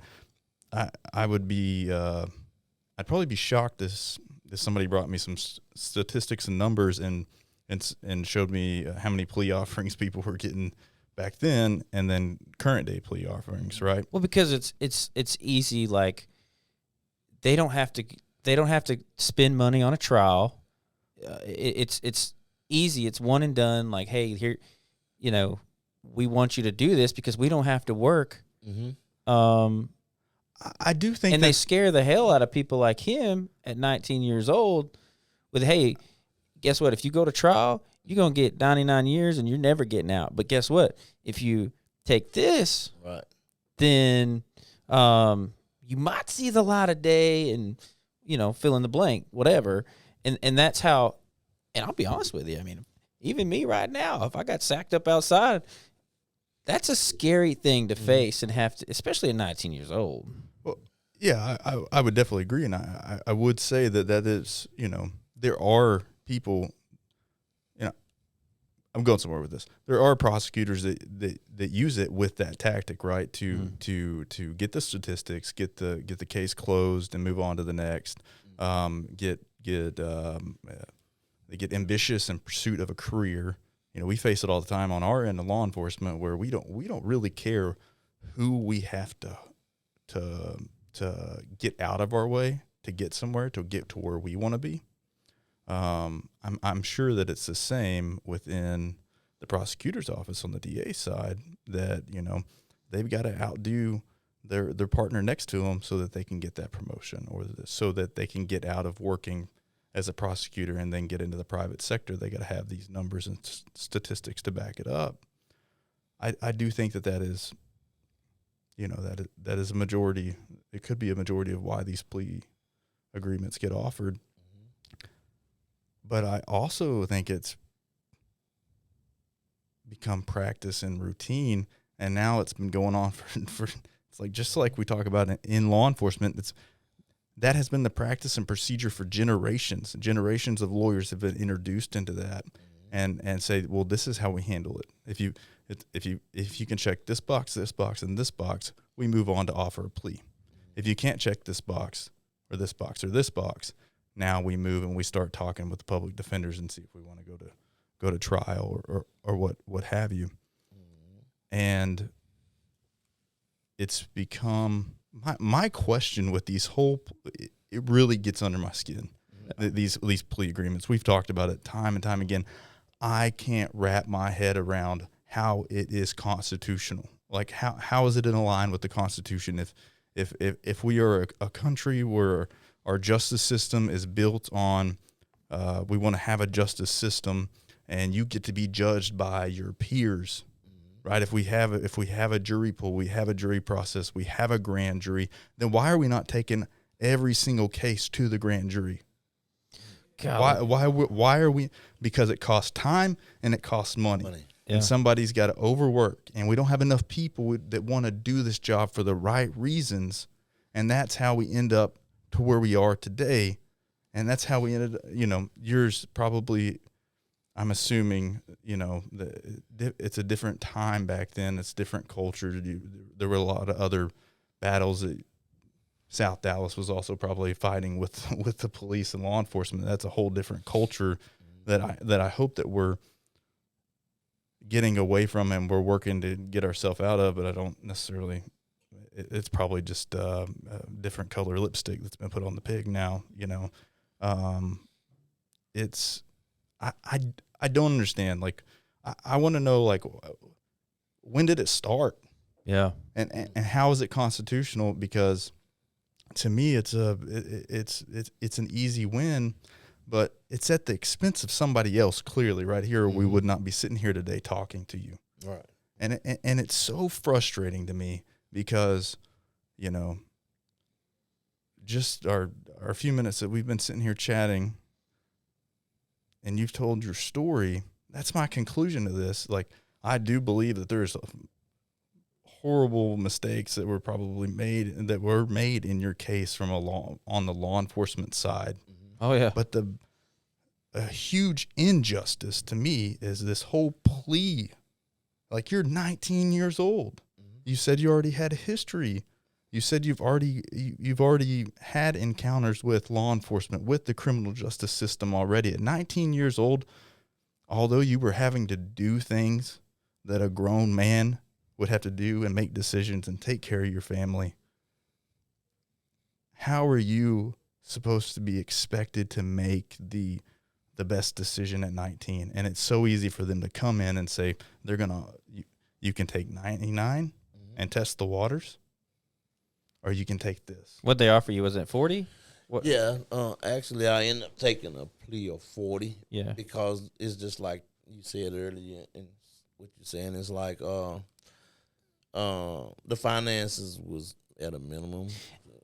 I would be, I'd probably be shocked if somebody brought me some statistics and numbers and showed me how many plea offerings people were getting back then and then current day plea offerings, right? Well, because it's easy. Like they don't have to spend money on a trial. It's easy. It's one and done. Like, hey, here, we want you to do this because we don't have to work. Mm-hmm. I do think, and they scare the hell out of people like him at 19 years old with, hey, guess what? If you go to trial, you're gonna get 99 years and you're never getting out. But guess what? If you take this, right, then you might see the light of day and fill in the blank, whatever. And that's how. And I'll be honest with you. I mean, even me right now, if I got sacked up outside, that's a scary thing to face and have to, especially at 19 years old. Well, yeah, I would definitely agree. And I would say that is, there are people, I'm going somewhere with this. There are prosecutors that use it with that tactic, right? To get the statistics, get the case closed and move on to the next. They get ambitious in pursuit of a career. We face it all the time on our end of law enforcement, where we don't really care who we have to get out of our way to get somewhere, to get to where we want to be. I'm sure that it's the same within the prosecutor's office on the DA side, that they've got to outdo their partner next to them so that they can get that promotion, or so that they can get out of working as a prosecutor and then get into the private sector. They got to have these numbers and statistics to back it up. I do think that is, that is a majority. It could be a majority of why these plea agreements get offered. But I also think it's become practice and routine, and now it's been going on for it's like, just like we talk about in law enforcement, that has been the practice and procedure for generations. Generations of lawyers have been introduced into that, and say, well, this is how we handle it. If you can check this box, and this box, we move on to offer a plea. If you can't check this box, or this box, or this box, now we move and we start talking with the public defenders and see if we want to go to trial or what have you. And it's become my question with these it really gets under my skin. these plea agreements. We've talked about it time and time again. I can't wrap my head around how it is constitutional. Like how is it in line with the Constitution if we are a country where our justice system is built on we want to have a justice system and you get to be judged by your peers, right? If we have a jury pool, we have a jury process, we have a grand jury, then why are we not taking every single case to the grand jury? Why are we? Because it costs time and it costs money. Yeah. And somebody's got to overwork, and we don't have enough people that want to do this job for the right reasons, and that's how we end up to where we are today, and that's how we ended. Yours probably, I'm assuming, it's a different time back then. It's different culture. There were a lot of other battles that South Dallas was also probably fighting with the police and law enforcement. That's a whole different culture that I hope that we're getting away from and we're working to get ourselves out of, but I don't necessarily. It's probably just a different color lipstick that's been put on the pig now. It's I don't understand. Like I want to know, like, when did it start? Yeah, and how is it constitutional? Because to me, it's an easy win, but it's at the expense of somebody else. Clearly, right here, we would not be sitting here today talking to you. Right. And it's so frustrating to me because, just our few minutes that we've been sitting here chatting, and you've told your story. That's my conclusion to this. Like, I do believe that there's horrible mistakes that were probably made in your case on the law enforcement side. Oh yeah. But a huge injustice to me is this whole plea. Like, you're 19 years old. You said you already had a history. You said you've already had encounters with law enforcement, with the criminal justice system already. At 19 years old, although you were having to do things that a grown man would have to do and make decisions and take care of your family, how are you supposed to be expected to make the best decision at 19? And it's so easy for them to come in and say you can take 99 and test the waters, or you can take this. What they offer you, was it 40? What? Yeah, actually, I ended up taking a plea of 40. Yeah. Because it's just like you said earlier, and what you're saying is like the finances was at a minimum.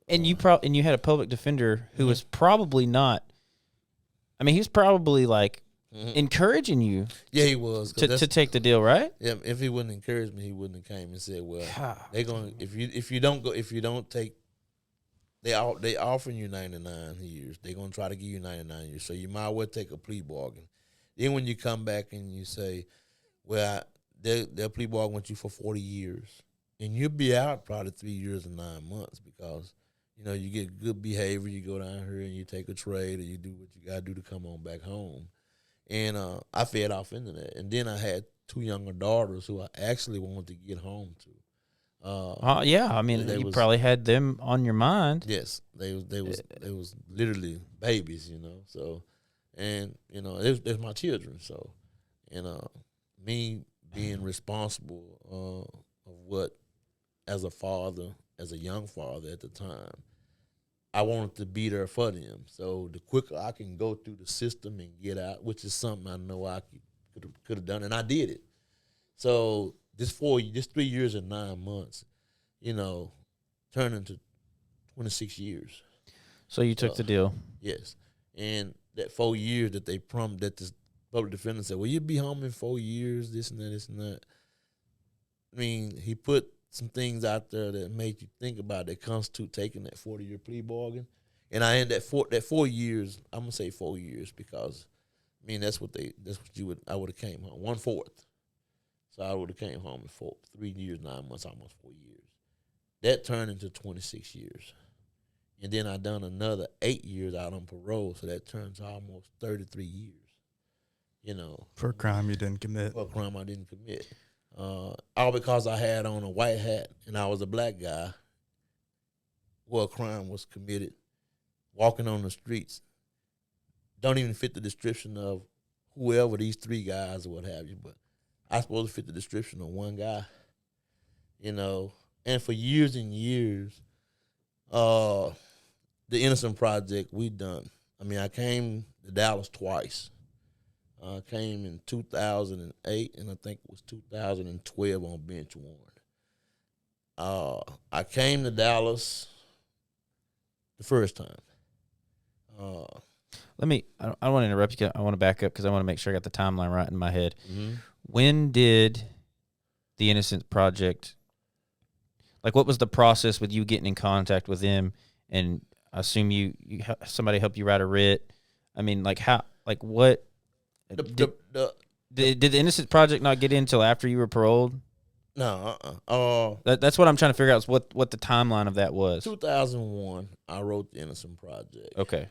And you had a public defender who was probably not. I mean, he's probably like encouraging you. Yeah, he was to take the deal, right? Yeah, if he wouldn't encourage me, he wouldn't have came and said, "Well, they're gonna if you don't take, they offering you 99 years. They're gonna try to give you 99 years. So you might well take a plea bargain. Then when you come back and you say, well, they'll plea bargain with you for 40 years, and you'll be out probably 3 years and 9 months because." You get good behavior, you go down here and you take a trade or you do what you got to do to come on back home. And I fed off into that. And then I had 2 younger daughters who I actually wanted to get home to. Yeah, I mean, you probably had them on your mind. Yes, they was literally babies, So, and, they're my children. So, me being responsible of what, as a father, as a young father at the time, I wanted to be there for them. So the quicker I can go through the system and get out, which is something I know I could have done, and I did it. So this 3 years and 9 months, turned into 26 years. So you took the deal. Yes. And that 4 years that that this public defender said, well, you'll be home in 4 years, this and that, this and that. I mean, he put some things out there that made you think about that constitute taking that 40-year plea bargain. And I ended that 4 years, I'm going to say 4 years because, I mean, I would have came home, 1/4. So I would have came home in 3 years, 9 months, almost 4 years. That turned into 26 years. And then I done another 8 years out on parole, so that turns almost 33 years, For a crime you didn't commit. For a crime I didn't commit. All because I had on a white hat and I was a black guy where a crime was committed, walking on the streets, don't even fit the description of whoever these 3 guys or what have you. But I supposed to fit the description of one guy, you know. And for years and years, the Innocent Project we done. I mean, I came to Dallas twice. I came in 2008, and I think it was 2012 on bench warrant. I came to Dallas the first time. I don't want to interrupt you. I want to back up because I want to make sure I got the timeline right in my head. Mm-hmm. When did the Innocent Project, like, what was the process with you getting in contact with them? And I assume somebody helped you write a writ. I mean, like, how, like, what did the Innocent Project not get in until after you were paroled? No, That's what I'm trying to figure out is what the timeline of that was. 2001, I wrote the Innocent Project. Okay.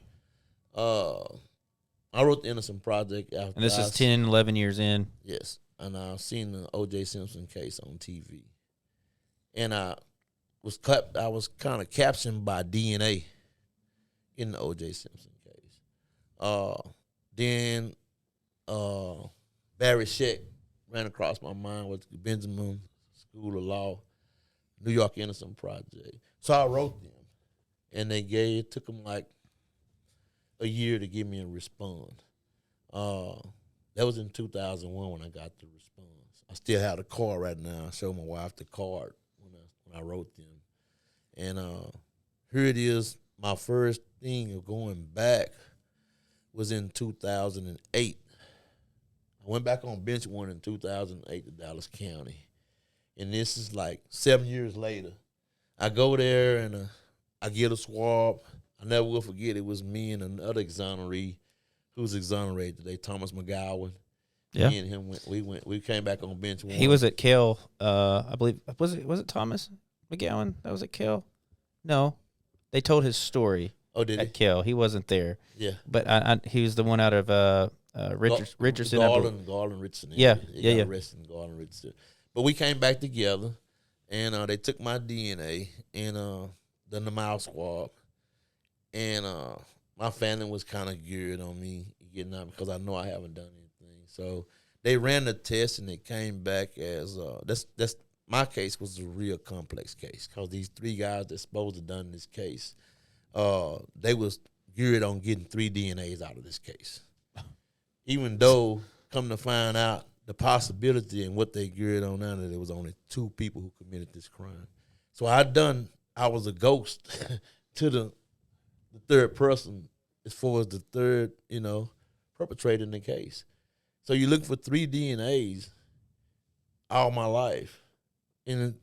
I wrote the Innocent Project after. And this is 10, 11 years in. Yes, and I've seen the O.J. Simpson case on TV, and I was kind of captioned by DNA in the O.J. Simpson case. Then Barry Scheck ran across my mind with Benjamin School of Law, New York Innocent Project. So I wrote them, and it took them like a year to give me a response. That was in 2001 when I got the response. I still have the card right now. I showed my wife the card when I wrote them. And here it is. My first thing of going back was in 2008. I went back on bench warrant in 2008 to Dallas County. And this is like 7 years later. I go there and I get a swab. I never will forget, it was me and another exoneree who was exonerated today, Thomas McGowan. Yeah. Me and him we came back on bench warrant. He was at Kell, I believe. Was it Thomas McGowan that was at Kell? No. They told his story at Kell. He wasn't there. Yeah. But he was the one out of Richardson. Garland Richardson. Yeah. Arrested in Garland Richardson. But we came back together, and they took my DNA and done the mouth swab. And my family was kind of geared on me getting out because I know I haven't done anything. So they ran the test, and it came back as that's my case was a real complex case because these 3 guys that's supposed to done this case, they was geared on getting 3 DNAs out of this case. Even though, come to find out, the possibility and what they geared on now that there was only 2 people who committed this crime. So I was a ghost to the third person as far as the third, perpetrator in the case. So you look for 3 DNAs all my life, and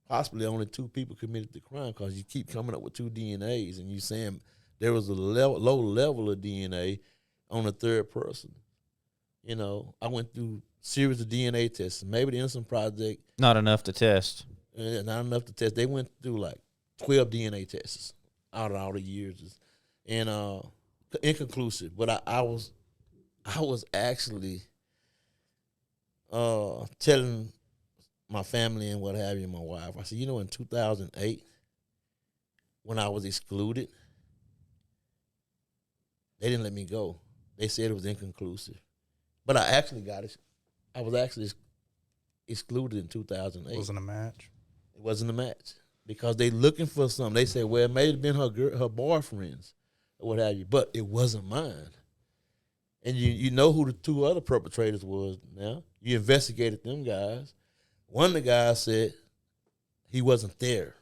possibly only 2 people committed the crime because you keep coming up with 2 DNAs, and you saying there was a low level of DNA on the third person. I went through series of DNA tests. Maybe the Innocent Project. Not enough to test. Not enough to test. They went through like 12 DNA tests out of all the years, and inconclusive. But I was actually telling my family and what have you, my wife. I said, in 2008, when I was excluded, they didn't let me go. They said it was inconclusive, but I actually got it. I was actually excluded in 2008. It wasn't a match. It wasn't a match because they looking for something. They said, well, it may have been her boyfriends or what have you, but it wasn't mine. And you know who the 2 other perpetrators was now. You investigated them guys. One of the guys said he wasn't there,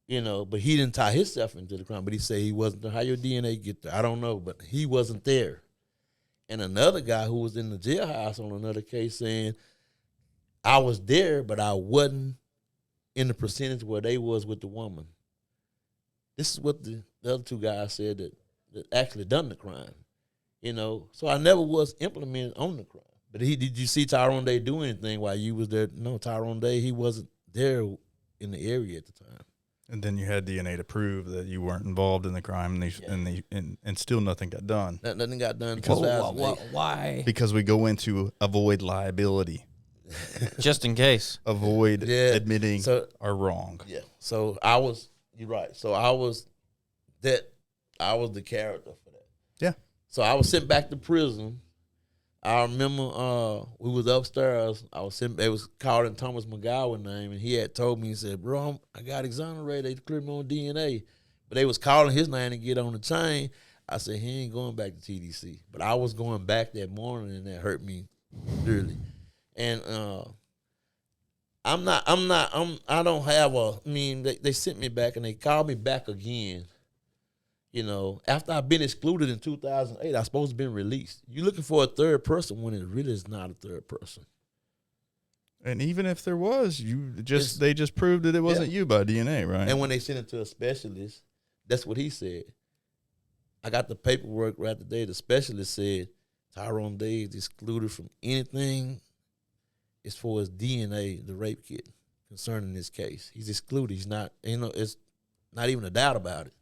but he didn't tie himself into the crime, but he said he wasn't there. How your DNA get there? I don't know, but he wasn't there. And another guy who was in the jailhouse on another case saying, I was there, but I wasn't in the percentage where they was with the woman. This is what the other 2 guys said that actually done the crime, So I never was implemented on the crime. But did you see Tyrone Day do anything while you was there? No, Tyrone Day, he wasn't there in the area at the time. And then you had DNA to prove that you weren't involved in the crime, and still nothing got done. Nothing got done. Why? Because we go into avoid liability. Just in case. Avoid admitting our wrong. Yeah. So you're right. So I was the character for that. Yeah. So I was sent back to prison. I remember we was upstairs. I was sent. They was calling Thomas McGowan name, and he had told me, he said, "Bro, I got exonerated. They cleared me on DNA." But they was calling his name to get on the chain. I said, he ain't going back to TDC. But I was going back that morning, and that hurt me dearly. And I don't have they sent me back, and they called me back again. You know, after I've been excluded in 2008, I'm supposed to be released. You're looking for a third person when it really is not a third person. And even if there was, they just proved that it wasn't you by DNA, right? And when they sent it to a specialist, that's what he said. I got the paperwork right today. The specialist said Tyrone Day is excluded from anything as far as DNA, the rape kit, concerning this case. He's excluded. He's not, it's not even a doubt about it.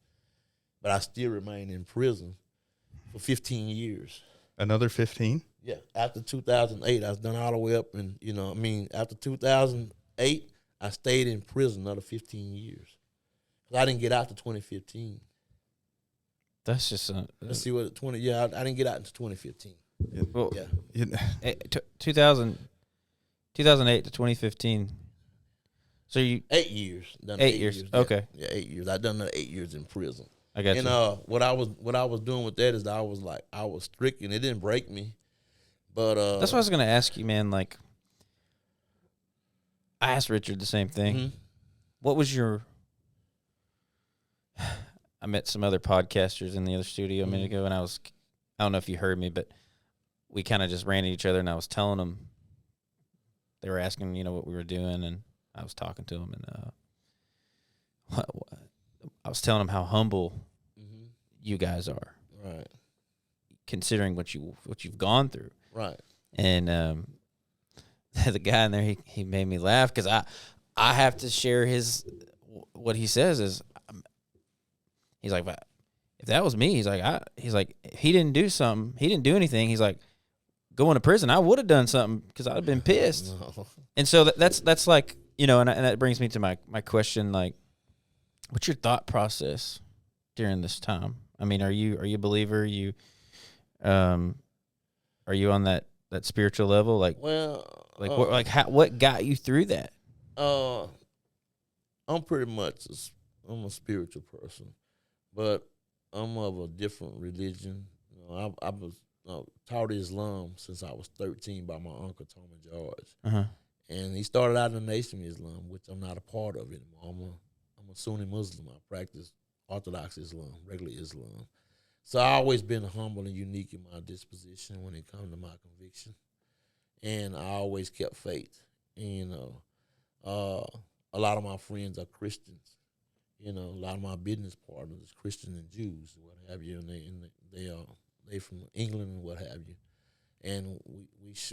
But I still remain in prison for 15 years. Another 15? Yeah. After 2008, I was done all the way up. And, after 2008, I stayed in prison another 15 years. Because I didn't get out to 2015. That's just let's see what 20. Yeah, I didn't get out until 2015. Well, yeah. 2008 to 2015. So 8 years. Done 8 years. Okay. Yeah, 8 years. I done 8 years in prison. I got you. And what I was doing with that is I was stricken. It didn't break me, but that's what I was gonna ask you, man. Like, I asked Richard the same thing. Mm-hmm. What was your? I met some other podcasters in the other studio a minute ago, and I don't know if you heard me, but we kind of just ran at each other, and I was telling them. They were asking, what we were doing, and I was talking to them, and I was telling them how humble you guys are, right? Considering what you've gone through, right? And the guy in there, he made me laugh because I have to share what he says is, he's like, if that was me, he's like, if he didn't do something, he didn't do anything. He's like, going to prison, I would have done something because I'd have been pissed. No. And so that's like, and that brings me to my question, like, what's your thought process during this time? I mean, are you a believer? Are you on that spiritual level? Like, what got you through that? I'm pretty much I'm a spiritual person, but I'm of a different religion. I was taught Islam since I was 13 by my uncle Tommy George, and he started out in the Nation of Islam, which I'm not a part of anymore. I'm a Sunni Muslim. I practice Orthodox Islam, regular Islam. So I've always been humble and unique in my disposition when it comes to my conviction, and I always kept faith. A lot of my friends are Christians. A lot of my business partners is Christian and Jews, what have you, and they from England and what have you, and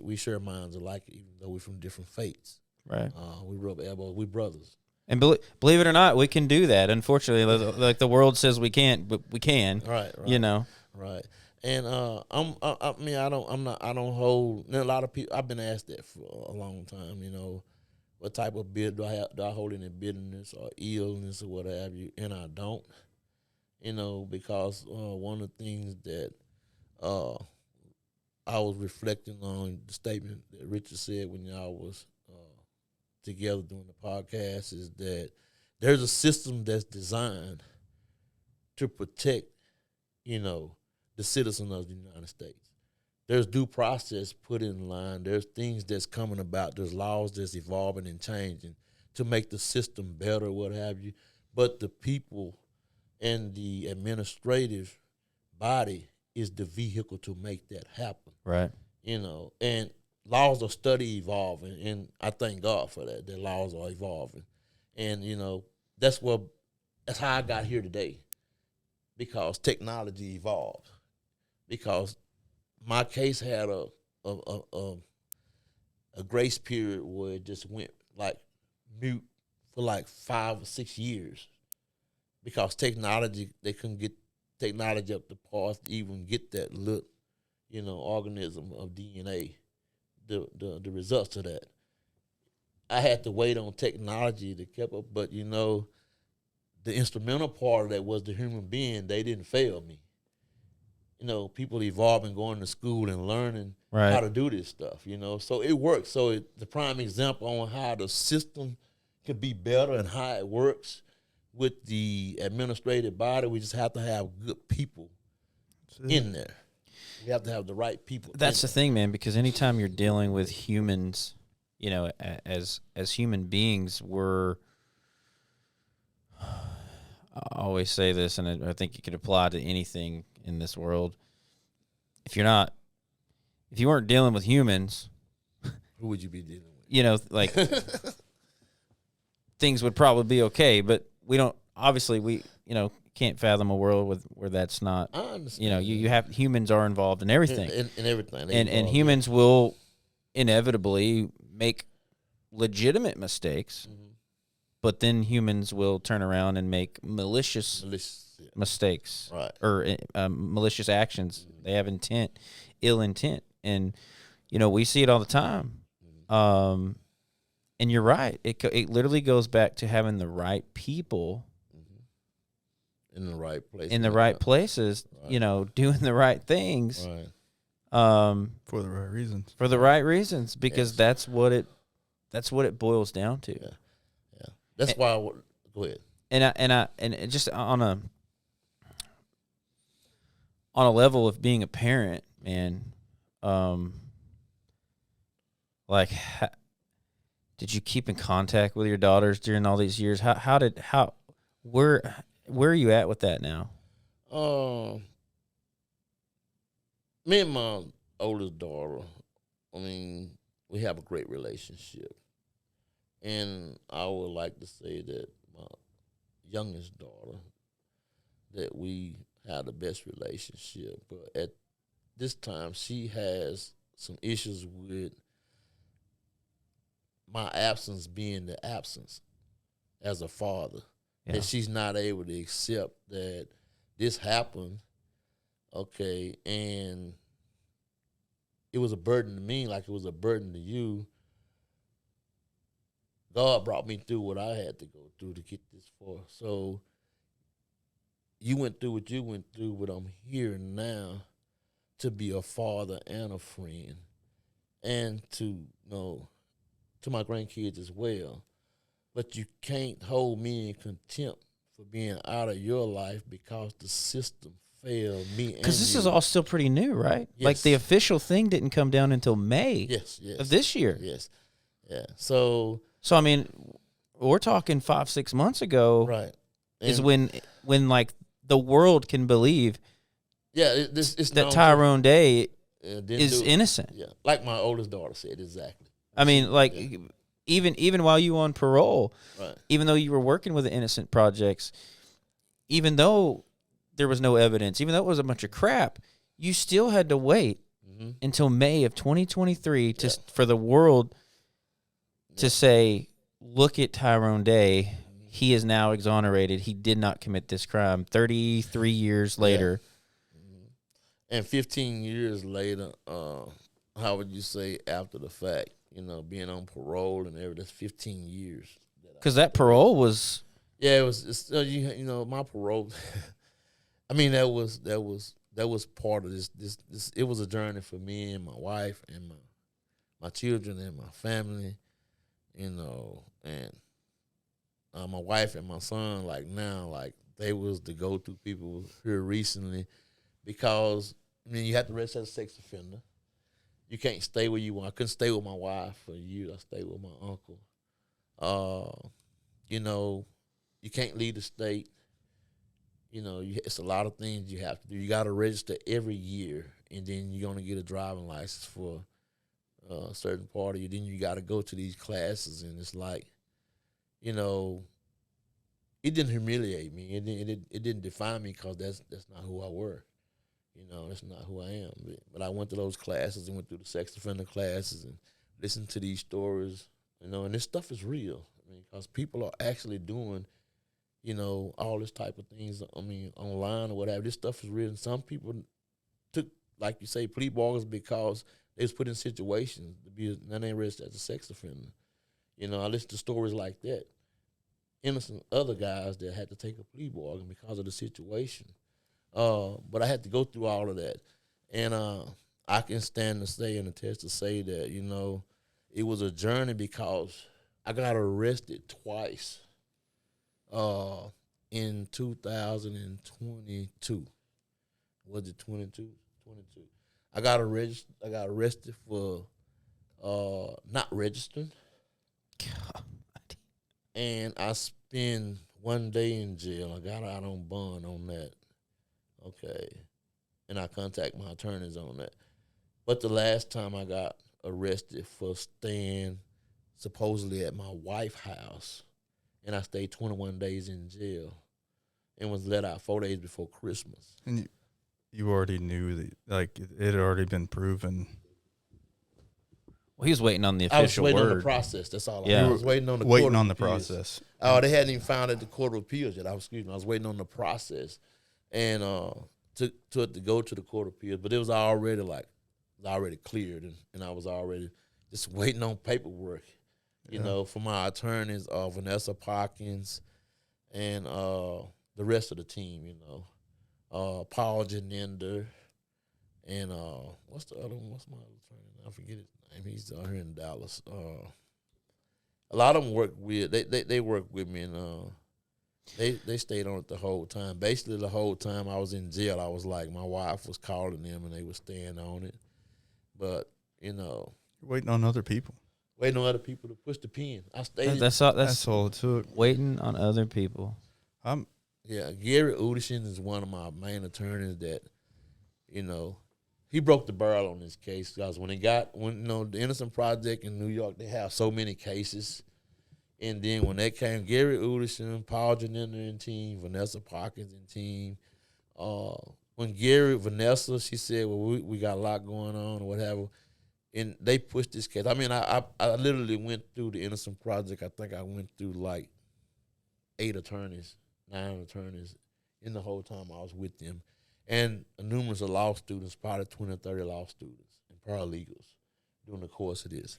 we share minds alike, even though we're from different faiths. Right. We rub elbows. We brothers. And believe it or not, we can do that. Unfortunately, like the world says we can't, but we can. Right. Right. And I don't hold. A lot of people. I've been asked that for a long time. What type of bitter do I have? Do I hold any bitterness or illness or what have you? And I don't. Because one of the things that I was reflecting on the statement that Richard said when y'all was together doing the podcast is that there's a system that's designed to protect, the citizen of the United States. There's due process put in line. There's things that's coming about. There's laws that's evolving and changing to make the system better, what have you. But the people and the administrative body is the vehicle to make that happen. Right. And laws are steady evolving, and I thank God for that. That laws are evolving, and that's how I got here today, because technology evolved. Because my case had a grace period where it just went like mute for like 5 or 6 years, because technology, they couldn't get technology up the path to even get that look, organism of DNA, the results of that. I had to wait on technology to keep up, but the instrumental part of that was the human being. They didn't fail me. people evolving, going to school and learning Right. how to do this stuff, So it works. So the prime example on how the system can be better and how it works with the administrative body, we just have to have good people in there. We have to have the right people. That's the thing, man, because anytime you're dealing with humans, as human beings, I always say this, and I think it could apply to anything in this world. If you weren't dealing with humans, who would you be dealing with? Like things would probably be okay, but we don't. Obviously, we can't fathom a world where that's not. I understand. You have humans are involved in everything, in everything, and humans will inevitably make legitimate mistakes. Mm-hmm. But then humans will turn around and make malicious mistakes, right, or malicious actions. Mm-hmm. They have ill intent, and we see it all the time. Mm-hmm. And you're right; it literally goes back to having the right people in the right place, in the right places. Right. Doing the right things, right, for the right reasons. For the right reasons, because that's what it boils down to. Yeah. That's why. Go ahead. And just on a level of being a parent, man, did you keep in contact with your daughters during all these years? Where are you at with that now? Me and my oldest daughter, we have a great relationship. And I would like to say that my youngest daughter, that we had the best relationship. But at this time, she has some issues with my absence being the absence as a father. Yeah. That she's not able to accept that this happened, okay, and it was a burden to me like it was a burden to you. God brought me through what I had to go through to get this far. So you went through what you went through, but I'm here now to be a father and a friend, and to my grandkids as well. But you can't hold me in contempt for being out of your life because the system failed me. Because this is all still pretty new, right? Yes. Like the official thing didn't come down until May of this year. Yes. Yeah. So we're talking 5-6 months ago, right? Is when like the world can believe, it's that Tyrone Day is innocent. Yeah, like my oldest daughter said, exactly. Even while you were on parole, right? Even though you were working with the Innocent Projects, even though there was no evidence, even though it was a bunch of crap, you still had to wait until May of 2023 for the world to say, look at Tyrone Day. He is now exonerated. He did not commit this crime. 33 years later. And 15 years later, how would you say after the fact, being on parole and everything, that's 15 years. Because that parole was... Yeah, it was, my parole, that was part of this, it was a journey for me and my wife and my children and my family. And my wife and my son, they was the go-to people here recently, because you have to register as a sex offender. You can't stay where you want. I couldn't stay with my wife for years. I stayed with my uncle. You can't leave the state. It's a lot of things you have to do. You got to register every year, and then you're gonna get a driving license for a certain part of you. Then you got to go to these classes, and it's like, it didn't humiliate me. It didn't define me, because that's not who I were. That's not who I am. But I went to those classes and went through the sex offender classes and listened to these stories. And this stuff is real. Because people are actually doing, all this type of things. Online or whatever. This stuff is real. And some people took, like you say, plea bargains because they was put in situations to be now they registered as a sex offender. I listen to stories like that. Innocent other guys that had to take a plea bargain because of the situation. But I had to go through all of that. And I can stand to say and attest to say that, it was a journey because I got arrested twice in 2022. Was it 22? 22. I got arrested for not registering. God. And I spent 1 day in jail. I got out on bond on that. Okay. And I contact my attorneys on that. But the last time I got arrested for staying supposedly at my wife's house, and I stayed 21 days in jail and was let out 4 days before Christmas. And you already knew that, like, it had already been proven. Well, he was waiting on the I was official waiting word. on the process. That's all. Yeah. I was waiting on the Waiting court of on the appeals. process. Oh, they hadn't even found at the Court of Appeals yet. I was waiting on the process, and to go to the Court of Appeals. But it was already cleared, and I was already just waiting on paperwork, for my attorneys, Vanessa Parkins, and the rest of the team, Paul Janender, and what's the other one? What's my other attorney? I forget his name. He's out here in Dallas. A lot of them work with they work with me, and they stayed on it the whole time. Basically, the whole time I was in jail, I was like, my wife was calling them, and they were staying on it. But You're waiting on other people. Waiting on other people to push the pen. I stayed. That's all it took. Waiting on other people. Yeah, Gary Udishin is one of my main attorneys that, he broke the barrel on this case because when the Innocent Project in New York, they have so many cases. And then when they came, Gary Udishin, Paul Janender and team, Vanessa Parkins and team. When Vanessa, she said, well, we got a lot going on or whatever. And they pushed this case. I mean, I literally went through the Innocent Project. I think I went through like 9 attorneys in the whole time I was with them. And numerous of law students, probably 20 or 30 law students and paralegals during the course of this.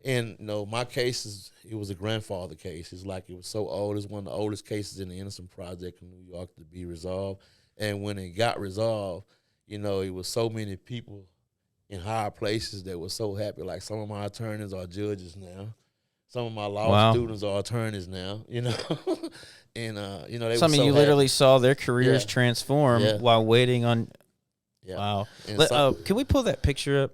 And, my case it was a grandfather case. It's like it was so old. It's one of the oldest cases in the Innocent Project in New York to be resolved. And when it got resolved, it was so many people in higher places that were so happy. Like some of my attorneys are judges now. Some of my law students are attorneys now, And, they some were of so you happy. literally saw their careers transform while waiting on. Yeah. Wow. And Can we pull that picture up?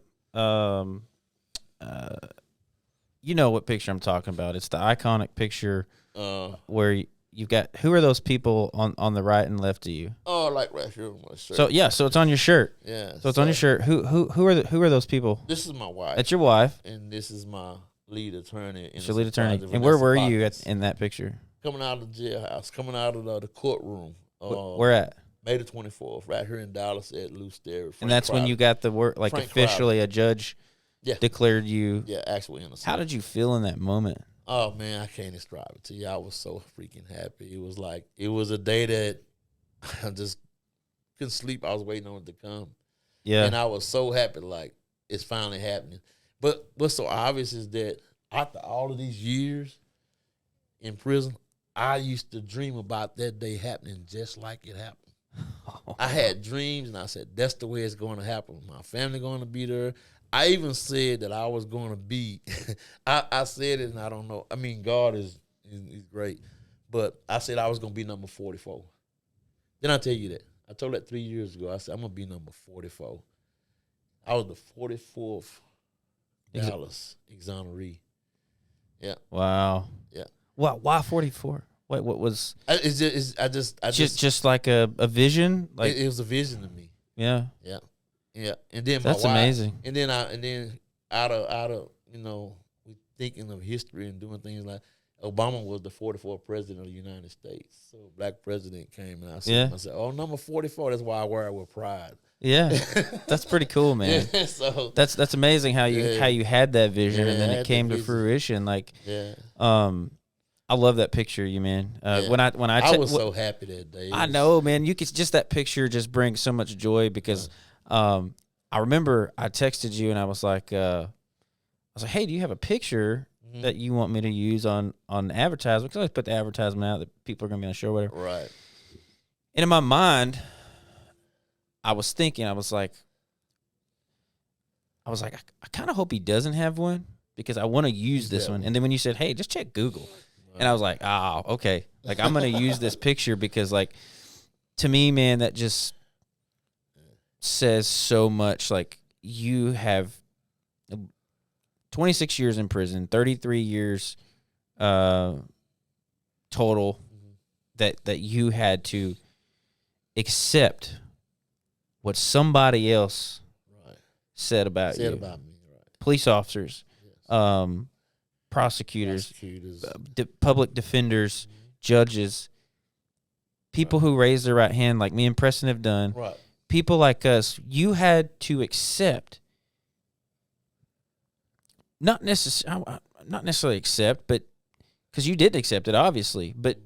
You know what picture I'm talking about. It's the iconic picture where you've got, who are those people on the right and left of you? Oh, like right here on my shirt. So it's on your shirt. Yeah. So it's on your shirt. Who are those people? This is my wife. That's your wife. And this is my lead attorney. It's your lead attorney. And where were you in that picture? Coming out of the jailhouse, coming out of the courtroom. Where at? May the 24th, right here in Dallas at Luce Dairy. And that's when you got the word, like Frank officially a judge declared you. Yeah, actually innocent. How did you feel in that moment? Oh, man, I can't describe it to you. I was so freaking happy. It was a day that I just couldn't sleep. I was waiting on it to come. Yeah. And I was so happy, like, it's finally happening. But what's so obvious is that after all of these years in prison, I used to dream about that day happening just like it happened. I had dreams, and I said, that's the way it's going to happen. My family going to be there. I even said that I was going to be. I said it, and I don't know. I mean, God is great. But I said I was going to be number 44. Then I tell you that. I told that 3 years ago. I said, I'm going to be number 44. I was the 44th Dallas exoneree. Yeah. Wow. Yeah. Why 44? What was? I just like a vision. Like it was a vision to me. Yeah. Yeah. Yeah. And then that's my wife, amazing. And then out of we thinking of history and doing things like Obama was the 44th president of the United States. So a black president came, and I said, oh, number 44. That's why I wear it with pride. Yeah, that's pretty cool, man. Yeah, so that's amazing how you had that vision and then it came to fruition. Like, I love that picture, you man. When I was so happy that day. I know, man. You could just that picture just brings so much joy because I remember I texted you and I was like, hey, do you have a picture that you want me to use on advertisement? Because I always put the advertisement out that people are going to be on the show or whatever. Right. And in my mind, I was thinking, I was like, I kind of hope he doesn't have one because I want to use this one. And then when you said, hey, just check Google. And I was like, oh, okay. Like, I'm going to use this picture because, like, to me, man, that just says so much. Like, you have 26 years in prison, 33 years total that you had to accept what somebody else said about you. About me, right. Police officers, Yes. prosecutors, Prosecutors. public defenders, judges, people who raise their right hand like me and Preston have done, Right. people like us, you had to accept, not necessarily accept, but because you did accept it, obviously, but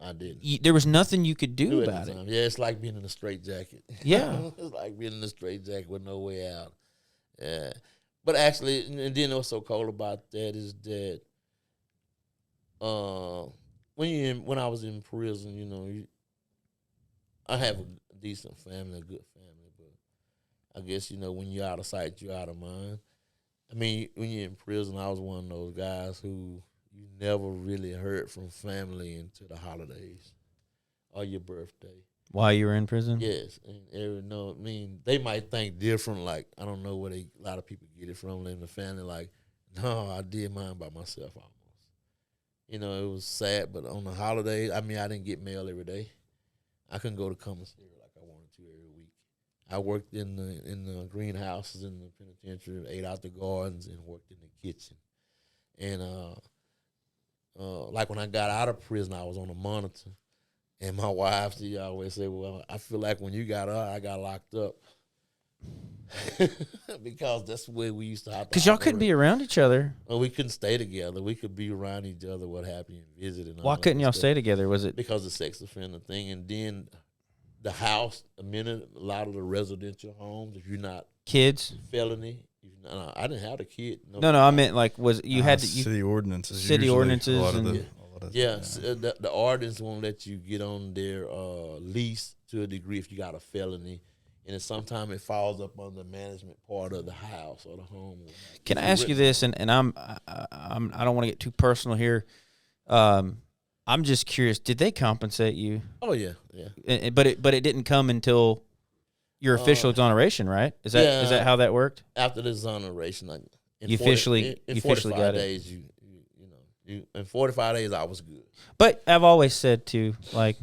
I didn't. there was nothing you could do at about the it. time. Yeah, it's like being in a straitjacket. Yeah. It's like being in a straitjacket with no way out. Yeah. But actually, and then what's so cool about that is that when I was in prison, you know, I have a decent family, a good family, but I guess, you know, when you're out of sight, you're out of mind. I mean, when you're in prison, I was one of those guys who you never really heard from family until the holidays or your birthday. While you were in prison? Yes, and I mean, they might think different. Like, I don't know where a lot of people get it from in the family. Like, no, I did mine by myself almost. You know, it was sad, but on the holidays, I mean, I didn't get mail every day. I couldn't go to commissary like I wanted to every week. I worked in the greenhouses in the penitentiary, ate out the gardens, and worked in the kitchen. And like when I got out of prison, I was on a monitor. And my wife, she always say, well, I feel like when you got out, I got locked up. Because that's where we used to have to. Because y'all couldn't be around each other. Well, we couldn't stay together. We could be around each other, what happened, and visit. And Why couldn't y'all stay together? Was it because of sex offender thing? And then the house, a lot of the residential homes, if you're not kids? felony, no, I didn't have a kid. No, I meant like was you had to city ordinances. city usually, ordinances a lot of and the, the ordinance won't let you get on their lease to a degree if you got a felony, and sometimes it falls up on the management part of the house or the home. Can I ask you this? And I don't want to get too personal here. I'm just curious. Did they compensate you? Oh yeah. But it didn't come until your official exoneration, right? Is that how that worked? After the exoneration, like you officially got days, it. In 45 days, I was good. But I've always said too, like,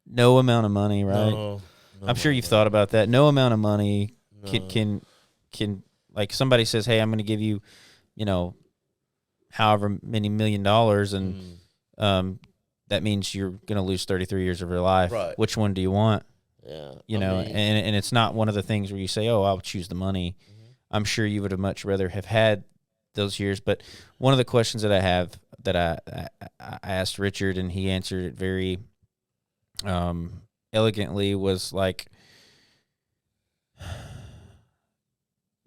no amount of money, right? No I'm sure you've thought about that. No amount of money can like somebody says, hey, I'm going to give you, you know, however many $1 million, and that means you're going to lose 33 years of your life. Right. Which one do you want? Yeah, you know, and it's not one of the things where you say, oh, I'll choose the money. Mm-hmm. I'm sure you would have much rather have had those years. But one of the questions that I have that I asked Richard, and he answered it very elegantly, was like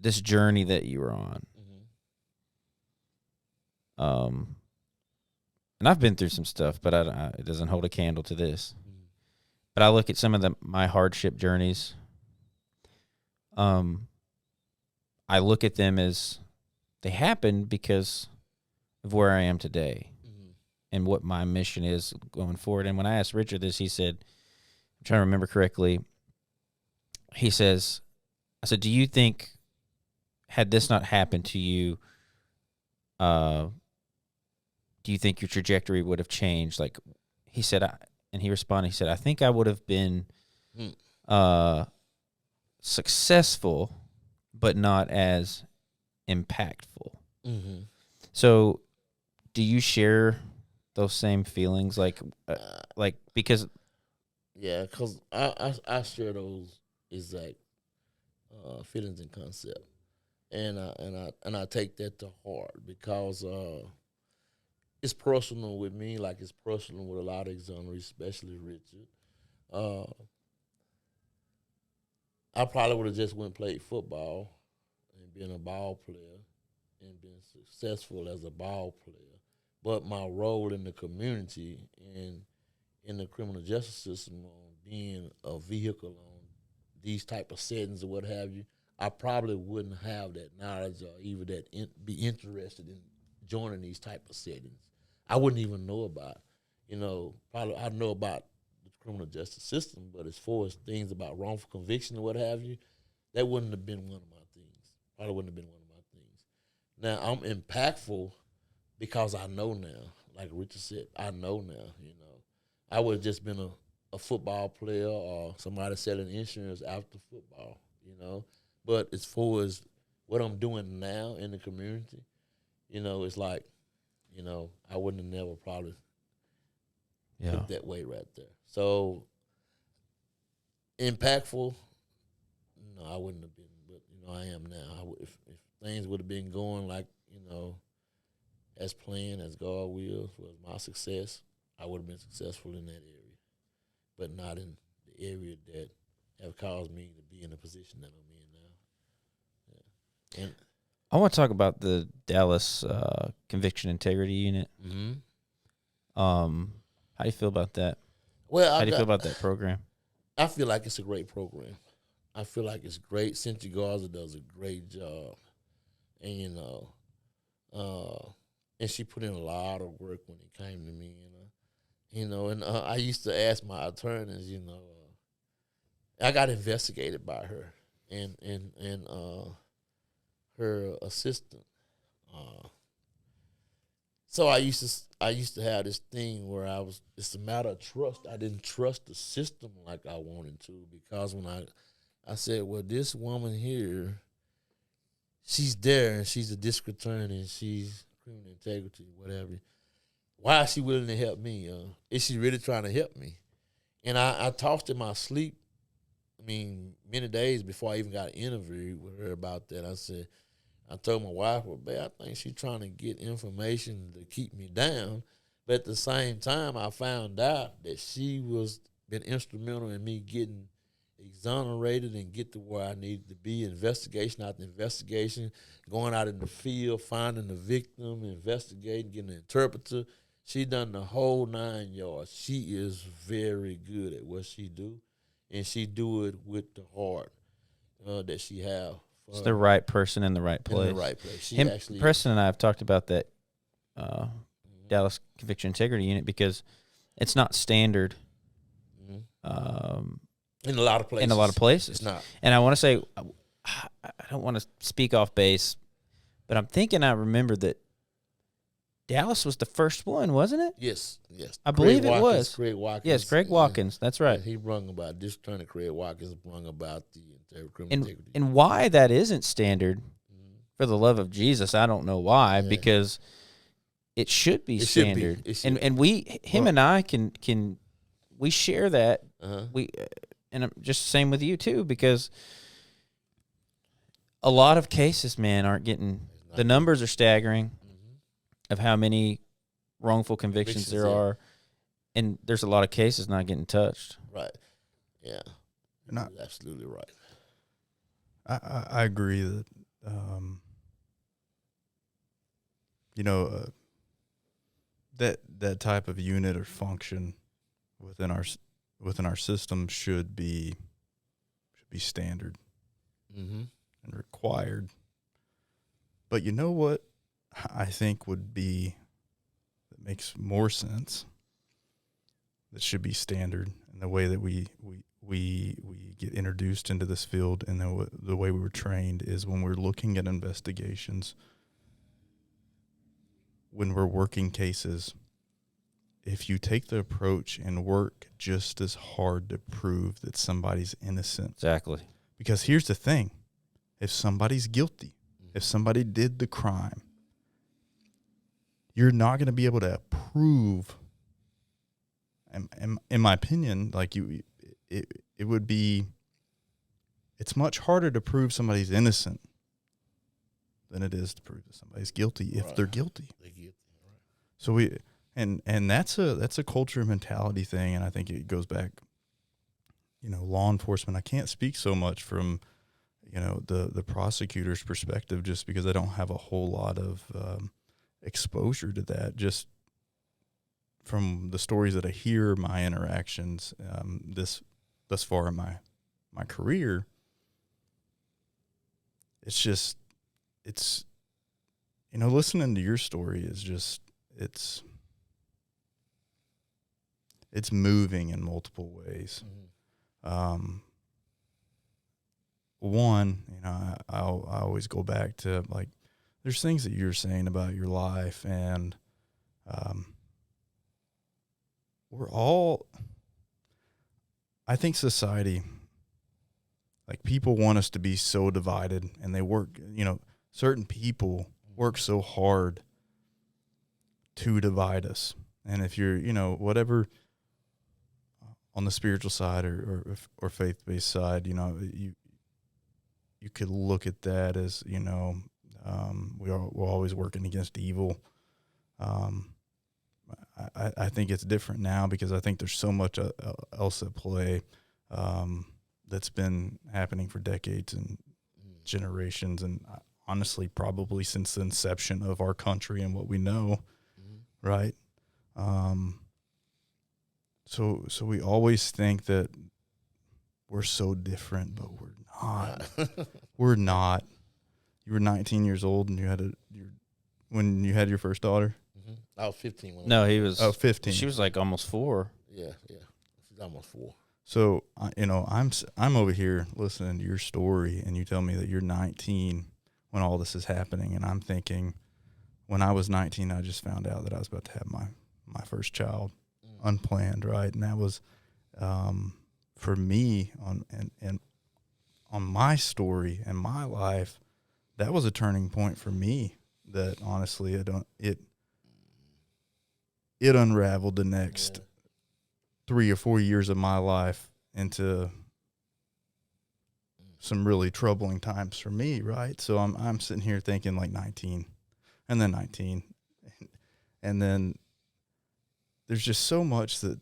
this journey that you were on. Mm-hmm. And I've been through some stuff, but it doesn't hold a candle to this. But I look at some of my hardship journeys. I look at them as they happened because of where I am today and what my mission is going forward. And when I asked Richard this, he said, I'm trying to remember correctly, he says, I said, do you think had this not happened to you, do you think your trajectory would have changed? Like he said, and he responded, he said, I think I would have been successful, but not as impactful. Mm-hmm. So do you share those same feelings? Like because... Yeah, because I share those exact feelings and concept. And I take that to heart because it's personal with me, like it's personal with a lot of exonerees, especially Richard. I probably would have just went and played football and been a ball player and been successful as a ball player. But my role in the community and in the criminal justice system being a vehicle on these type of settings or what have you, I probably wouldn't have that knowledge or even be interested in joining these type of settings. I wouldn't even know about, probably I know about the criminal justice system, but as far as things about wrongful conviction or what have you, that wouldn't have been one of my things. Probably wouldn't have been one of my things. Now, I'm impactful because I know now. Like Richard said, I know now, I would have just been a football player or somebody selling insurance after football, But as far as what I'm doing now in the community, it's like, I wouldn't have never probably put that way right there. So impactful, no, I wouldn't have been, but I am now. If things would have been going like as planned, as God wills, was my success, I would have been successful in that area, but not in the area that have caused me to be in the position that I'm in now. Yeah. And I want to talk about the Dallas Conviction Integrity Unit. mm-hmm. How do you feel about that? Well, how do you feel about that program? I feel like it's a great program. I feel like it's great. Cynthia Garza does a great job, and and she put in a lot of work when it came to me, And I used to ask my attorneys, I got investigated by her and her assistant. So I used to have this thing where it's a matter of trust. I didn't trust the system like I wanted to, because when I said, well, this woman here, she's there and she's a district attorney and she's criminal integrity, whatever. Why is she willing to help me? Is she really trying to help me? And I tossed in my sleep, many days before I even got an interview with her about that. I told my wife, well, babe, I think she's trying to get information to keep me down. But at the same time, I found out that she was been instrumental in me getting exonerated and get to where I needed to be, investigation after investigation, going out in the field, finding the victim, investigating, getting an interpreter. She done the whole 9 yards. She is very good at what she do, and she do it with the heart that she have. It's the right person in the right place. In the right place. Preston and I have talked about that Dallas Conviction Integrity Unit because it's not standard. In a lot of places. In a lot of places. It's not. And I want to say, I don't want to speak off base, but I'm thinking I remember that Dallas was the first one, wasn't it? Yes. I believe it was. Craig Watkins. Yes, Craig Watkins. That's right. He brung about, this attorney Craig Watkins brung about the criminal integrity. And why that isn't standard, for the love of Jesus, I don't know why, because it should be standard. And we, him and I can we share that. And I'm just the same with you too, because a lot of cases, man, aren't getting, the numbers are staggering of how many wrongful convictions there are, and there's a lot of cases not getting touched. Right. Yeah. You're absolutely right. I agree that, that type of unit or function within our system should be standard and required. But you know what I think that makes more sense, that should be standard in the way that we get introduced into this field, and the way we were trained is when we're looking at investigations, when we're working cases, if you take the approach and work just as hard to prove that somebody's innocent. Exactly. Because here's the thing. If somebody's guilty, if somebody did the crime, you're not going to be able to prove, in my opinion, it's much harder to prove somebody's innocent than it is to prove that somebody's guilty if they're guilty. So and that's a culture mentality thing, and I think it goes back, law enforcement. I can't speak so much from, the prosecutor's perspective, just because I don't have a whole lot of exposure to that. Just from the stories that I hear, my interactions, this thus far in my career, it's listening to your story is just it's moving in multiple ways. One, I always go back to, like, there's things that you're saying about your life, and I think society, like, people want us to be so divided, and they work, certain people work so hard to divide us. And if you're, whatever, on the spiritual side or faith-based side, you could look at that as, we're always working against evil. I think it's different now because I think there's so much else at play that's been happening for decades and generations, and honestly, probably since the inception of our country and what we know, right? So we always think that we're so different, but we're not. We're not. You were 19 years old, and when you had your first daughter? I was 15 when No, he was. 15. She was like almost 4. Yeah. She's almost 4. So, I'm over here listening to your story, and you tell me that you're 19 when all this is happening, and I'm thinking, when I was 19, I just found out that I was about to have my first child, unplanned, right? And that was, for me, on my story and my life, that was a turning point for me. That honestly, it unraveled the next 3 or 4 years of my life into some really troubling times for me, right? So I'm sitting here thinking, like, 19, and then 19, and then there's just so much that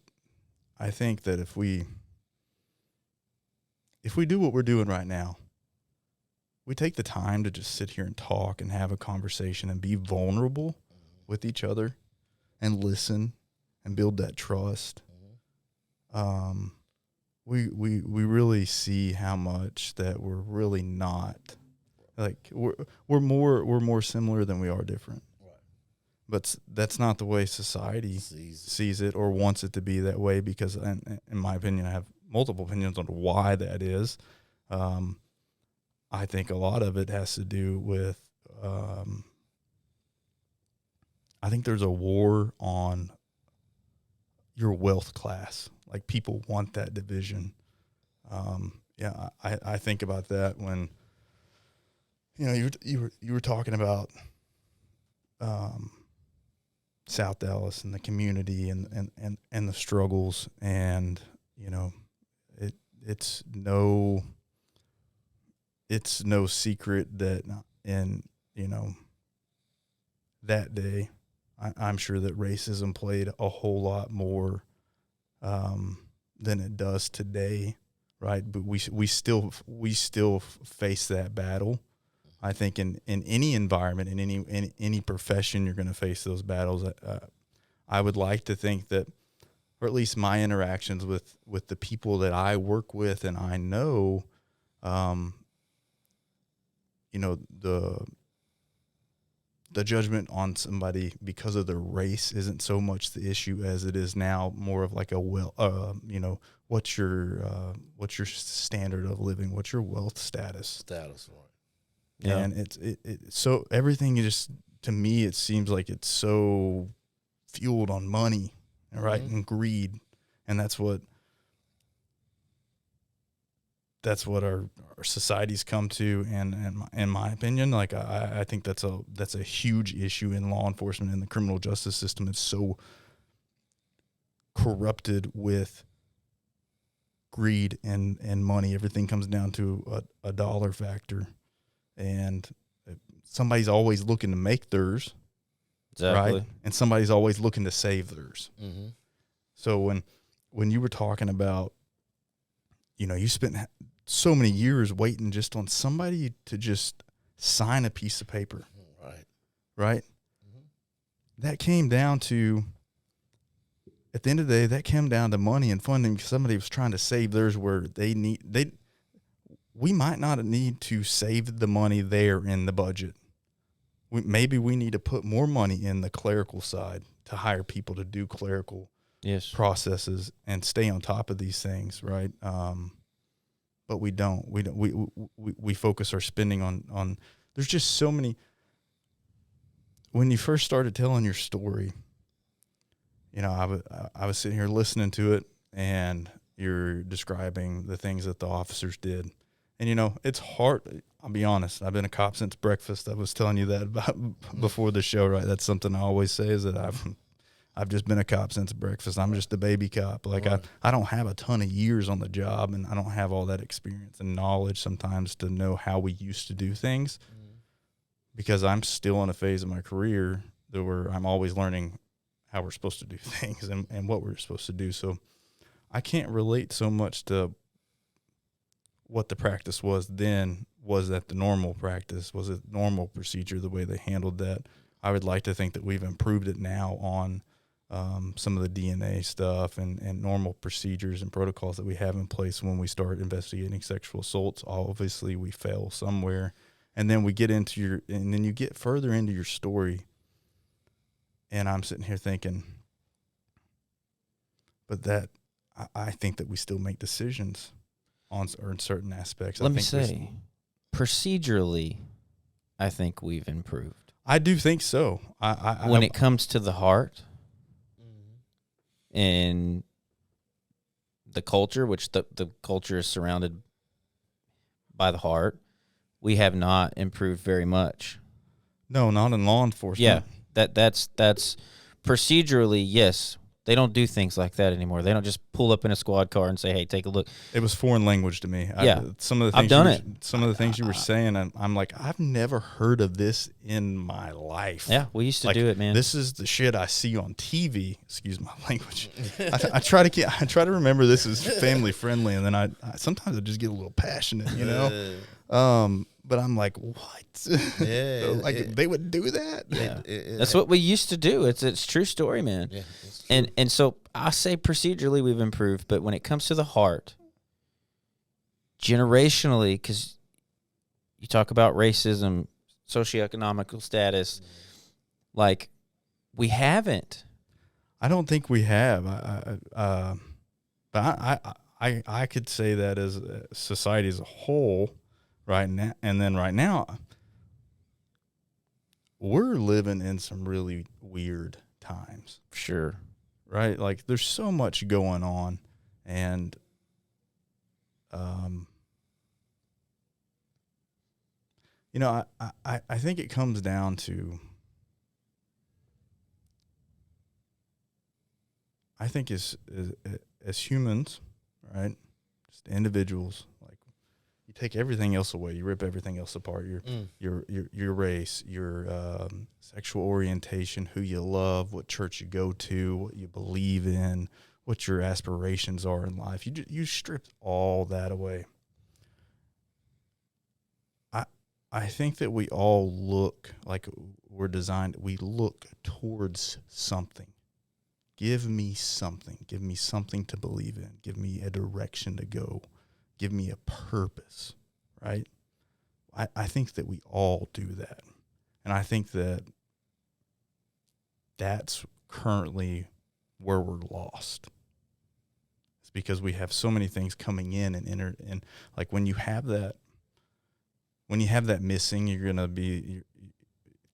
I think that if we do what we're doing right now, we take the time to just sit here and talk and have a conversation and be vulnerable with each other and listen and build that trust. We really see how much that we're really not, like, we're more similar than we are different. Right. But that's not the way society sees it or wants it to be that way, because in my opinion, I have multiple opinions on why that is. I think a lot of it has to do with, I think there's a war on your wealth class. Like, people want that division. I think about that when, you were talking about South Dallas and the community and the struggles, and it's no secret that in that day, I'm sure that racism played a whole lot more than it does today, right? But we still face that battle. I think in any environment, in any profession, you're going to face those battles. I would like to think that, or at least my interactions with the people that I work with and I know, the judgment on somebody because of their race isn't so much the issue as it is now more of like what's your standard of living, what's your wealth status, right? Yeah. And it's so everything just, to me, it seems like it's so fueled on money, right, and greed, and that's what our society's come to, and in my opinion, like, I think that's a huge issue in law enforcement and the criminal justice system. It's so corrupted with greed and money. Everything comes down to a dollar factor, and somebody's always looking to make theirs, exactly, right? And somebody's always looking to save theirs. So when you were talking about, you spent so many years waiting just on somebody to just sign a piece of paper. Right. That came down to at the end of the day, that came down to money and funding because somebody was trying to save theirs where we might not need to save the money there in the budget. Maybe we need to put more money in the clerical side to hire people to do clerical processes and stay on top of these things, right? But we don't. We focus our spending on. There's just so many. When you first started telling your story, I was sitting here listening to it, and you're describing the things that the officers did. And, it's hard. I'll be honest. I've been a cop since breakfast. I was telling you that about before the show, right? That's something I always say is that I've just been a cop since breakfast. I'm just a baby cop. Like, right. I don't have a ton of years on the job, and I don't have all that experience and knowledge sometimes to know how we used to do things because I'm still in a phase of my career where I'm always learning how we're supposed to do things and what we're supposed to do. So I can't relate so much to what the practice was then. Was that the normal practice? Was it normal procedure, the way they handled that? I would like to think that we've improved it now on some of the DNA stuff and normal procedures and protocols that we have in place when we start investigating sexual assaults. Obviously, we fail somewhere. And then we get into and then you get further into your story, and I'm sitting here thinking, but I think that we still make decisions on certain aspects. Let me say, procedurally, I think we've improved. I do think so. When it comes to the heart and the culture, which the culture is surrounded by the heart, we have not improved very much. No, not in law enforcement. Yeah, that's procedurally, yes. They don't do things like that anymore. They don't just pull up in a squad car and say, "Hey, take a look." It was foreign language to me. Some of the things I've done it. Some of the things you were saying, I'm like, I've never heard of this in my life. Yeah, we used to do it, man. This is the shit I see on TV. Excuse my language. I try to remember this is family friendly, and then I sometimes I just get a little passionate, But I'm like, what? Yeah, they would do that? Yeah, that's what we used to do. It's true story, man. Yeah, and so I say procedurally we've improved, but when it comes to the heart, generationally, because you talk about racism, socioeconomical status, like we haven't. I don't think we have. But I could say that as a society as a whole. Right now, right now, we're living in some really weird times. Sure. Right? Like, there's so much going on, and I think it comes down to, I think as humans, right, just individuals, like, you take everything else away. You rip everything else apart. Your race, your sexual orientation, who you love, what church you go to, what you believe in, what your aspirations are in life. You strip all that away. I think that we all look like we're designed. We look towards something. Give me something. Give me something to believe in. Give me a direction to go. Give me a purpose, right? I think that we all do that. And I think that that's currently where we're lost. It's because we have so many things coming in and like when you have that missing, you're going to be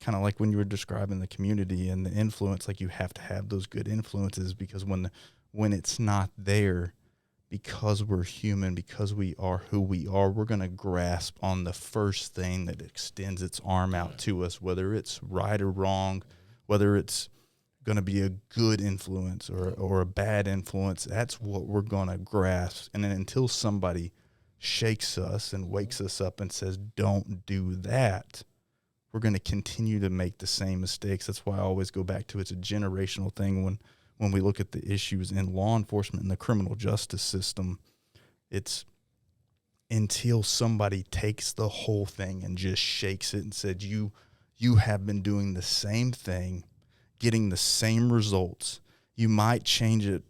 kind of like when you were describing the community and the influence, like you have to have those good influences because when it's not there, because we're human, because we are who we are, we're going to grasp on the first thing that extends its arm out to us, whether it's right or wrong, whether it's going to be a good influence or a bad influence. That's what we're going to grasp. And then until somebody shakes us and wakes us up and says, don't do that, we're going to continue to make the same mistakes. That's why I always go back to it's a generational thing when we look at the issues in law enforcement and the criminal justice system. It's until somebody takes the whole thing and just shakes it and said, you have been doing the same thing, getting the same results. you might change it.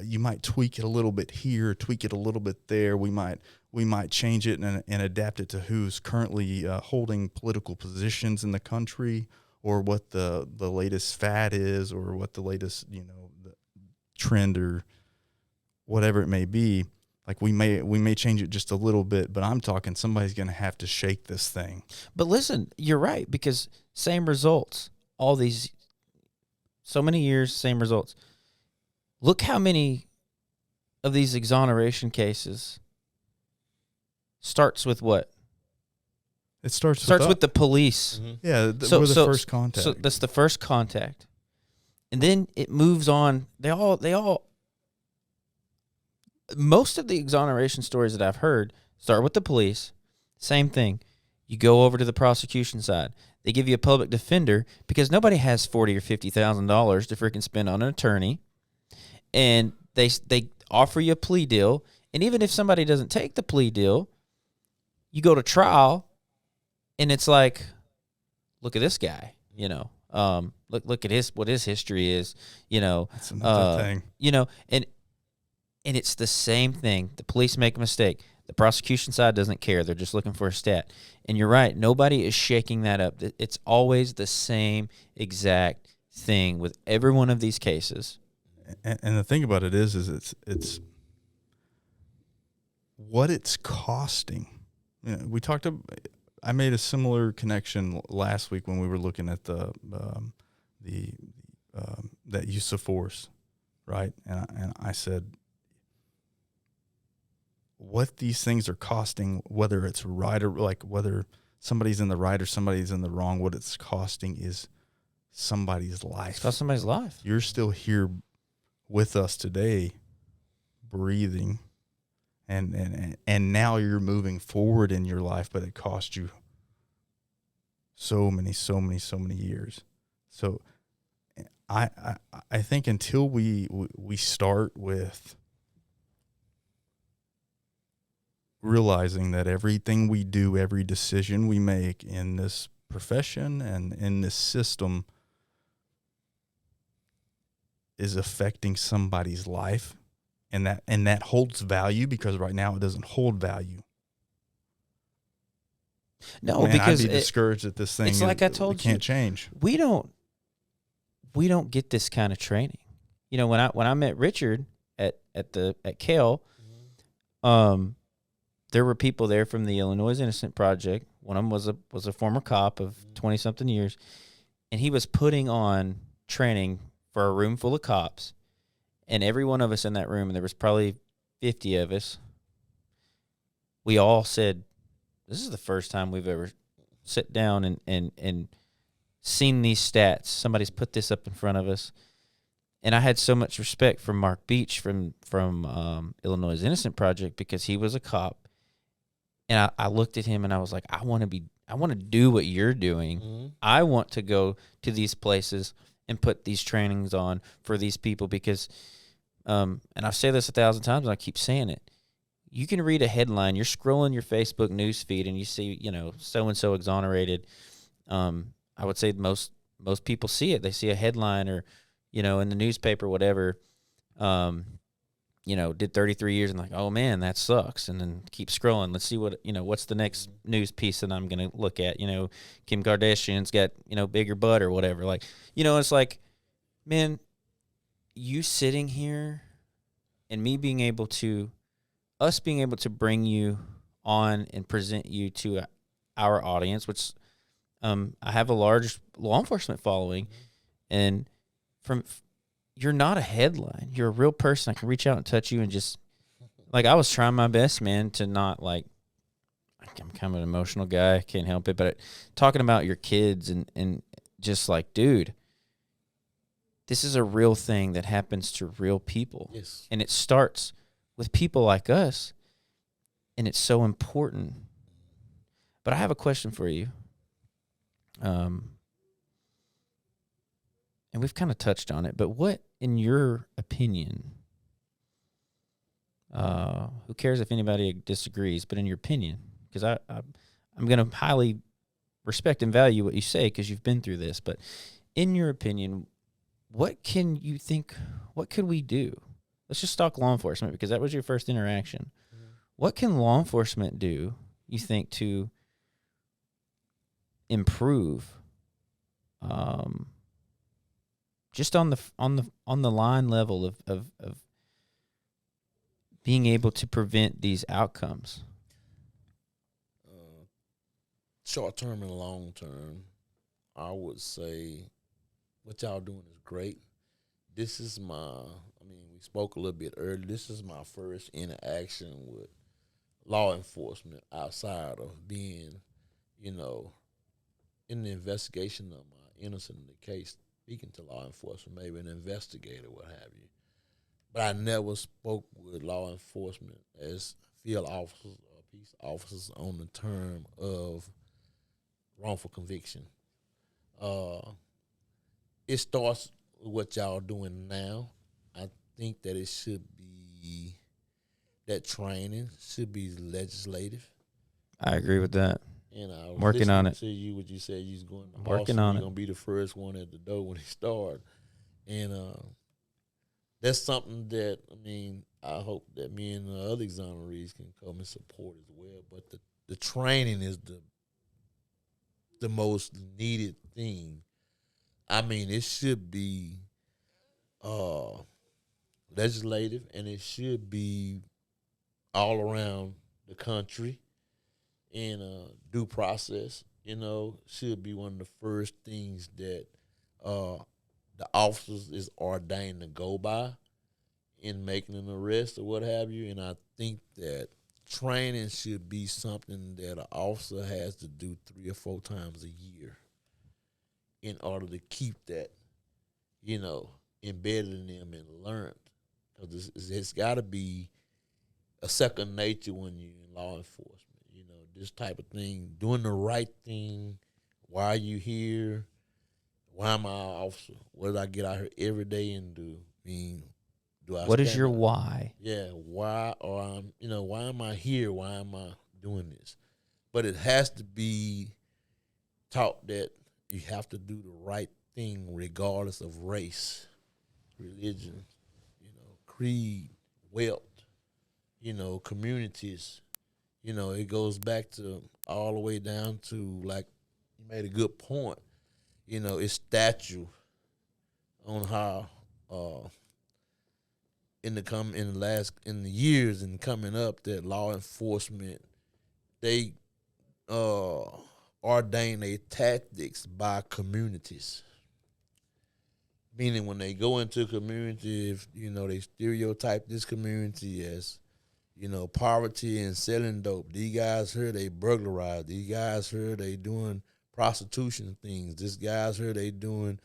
You might tweak it a little bit here, tweak it a little bit there. We might change it and adapt it to who's currently holding political positions in the country, or what the latest fad is, or what the latest the trend or whatever it may be. Like we may change it just a little bit, but I'm talking somebody's going to have to shake this thing. But listen, you're right, because same results. All these, so many years, same results. Look how many of these exoneration cases starts with what? It starts with the police. Mm-hmm. Yeah, we're the first contact. So that's the first contact. And then it moves on. They all most of the exoneration stories that I've heard start with the police. Same thing. You go over to the prosecution side. They give you a public defender because nobody has $40,000 or $50,000 to freaking spend on an attorney. And they offer you a plea deal. And even if somebody doesn't take the plea deal, you go to trial, and it's like, look at this guy, look at what his history is, That's another thing. And it's the same thing. The police make a mistake. The prosecution side doesn't care. They're just looking for a stat. And you're right. Nobody is shaking that up. It's always the same exact thing with every one of these cases. And the thing about it is it's what it's costing. We talked about. I made a similar connection last week when we were looking at that use of force, right? And I said, what these things are costing, whether it's right or whether somebody's in the right or somebody's in the wrong, what it's costing is somebody's life. It's cost somebody's life. You're still here with us today, breathing, and now you're moving forward in your life, but it cost you so many years. So I think until we start with realizing that everything we do, every decision we make in this profession and in this system is affecting somebody's life, and that holds value, because right now it doesn't hold value. No, because I'd be discouraged at this thing. It's like I told you, can't change. We don't get this kind of training. When I met Richard at Cale, there were people there from the Illinois Innocent Project. One of them was a former cop of 20-something years, and he was putting on training for a room full of cops. And every one of us in that room, and there was probably 50 of us, we all said, this is the first time we've ever sat down and seen these stats. Somebody's put this up in front of us. And I had so much respect for Mark Beach from Illinois Innocent Project, because he was a cop. And I looked at him and I was like, I want to do what you're doing. Mm-hmm. I want to go to these places and put these trainings on for these people, because, and I've said this 1,000 times and I keep saying it. You can read a headline. You're scrolling your Facebook news feed and you see, so-and-so exonerated. I would say most people see it. They see a headline or, in the newspaper, whatever, did 33 years and like, oh man, that sucks. And then keep scrolling. Let's see what's the next news piece that I'm going to look at. Kim Kardashian's got, bigger butt or whatever. Like, it's like, man, you sitting here and us being able to bring you on and present you to our audience, which I have a large law enforcement following, and you're not a headline. You're a real person. I can reach out and touch you and just, like, I was trying my best, man, to not, like, I'm kind of an emotional guy. I can't help it. But talking about your kids and just like, dude, this is a real thing that happens to real people. Yes. And it starts with people like us, and it's so important. But I have a question for you. And we've kind of touched on it, but what, in your opinion, who cares if anybody disagrees, but in your opinion, because I'm going to highly respect and value what you say because you've been through this, but in your opinion, what can you think? What could we do? Let's just talk law enforcement because that was your first interaction. Mm-hmm. What can law enforcement do, you think, to improve? Just on the line level of being able to prevent these outcomes. Short term and long term, I would say what y'all doing is great. This is we spoke a little bit earlier. This is my first interaction with law enforcement outside of being, in the investigation of my innocent in the case, speaking to law enforcement, maybe an investigator, what have you. But I never spoke with law enforcement as field officers or peace officers on the term of wrongful conviction. It starts with what y'all doing now. I think that it should be, that training should be legislative. I agree with that. And I was working on it. To you, what you said, you was going to working on it. You're gonna be the first one at the door when he start, and that's something that I hope that me and the other exonerees can come and support as well. But the training is the most needed thing. It should be legislative, and it should be all around the country. And due process, should be one of the first things that the officers is ordained to go by in making an arrest or what have you. And I think that training should be something that an officer has to do 3 or 4 times a year in order to keep that, embedded in them and learned. Because it's got to be a second nature when you're in law enforcement. This type of thing, doing the right thing. Why are you here? Why am I an officer? What did I get out here every day and do? What is your why? Yeah, why? Or why am I here? Why am I doing this? But it has to be taught that you have to do the right thing regardless of race, religion, creed, wealth, communities. It goes back to all the way down to, like, you made a good point. It's statute on how in the years and coming up that law enforcement, they ordain their tactics by communities. Meaning when they go into a community, if they stereotype this community as poverty and selling dope. These guys here, they burglarize. These guys here, they doing prostitution things. These guys here, they doing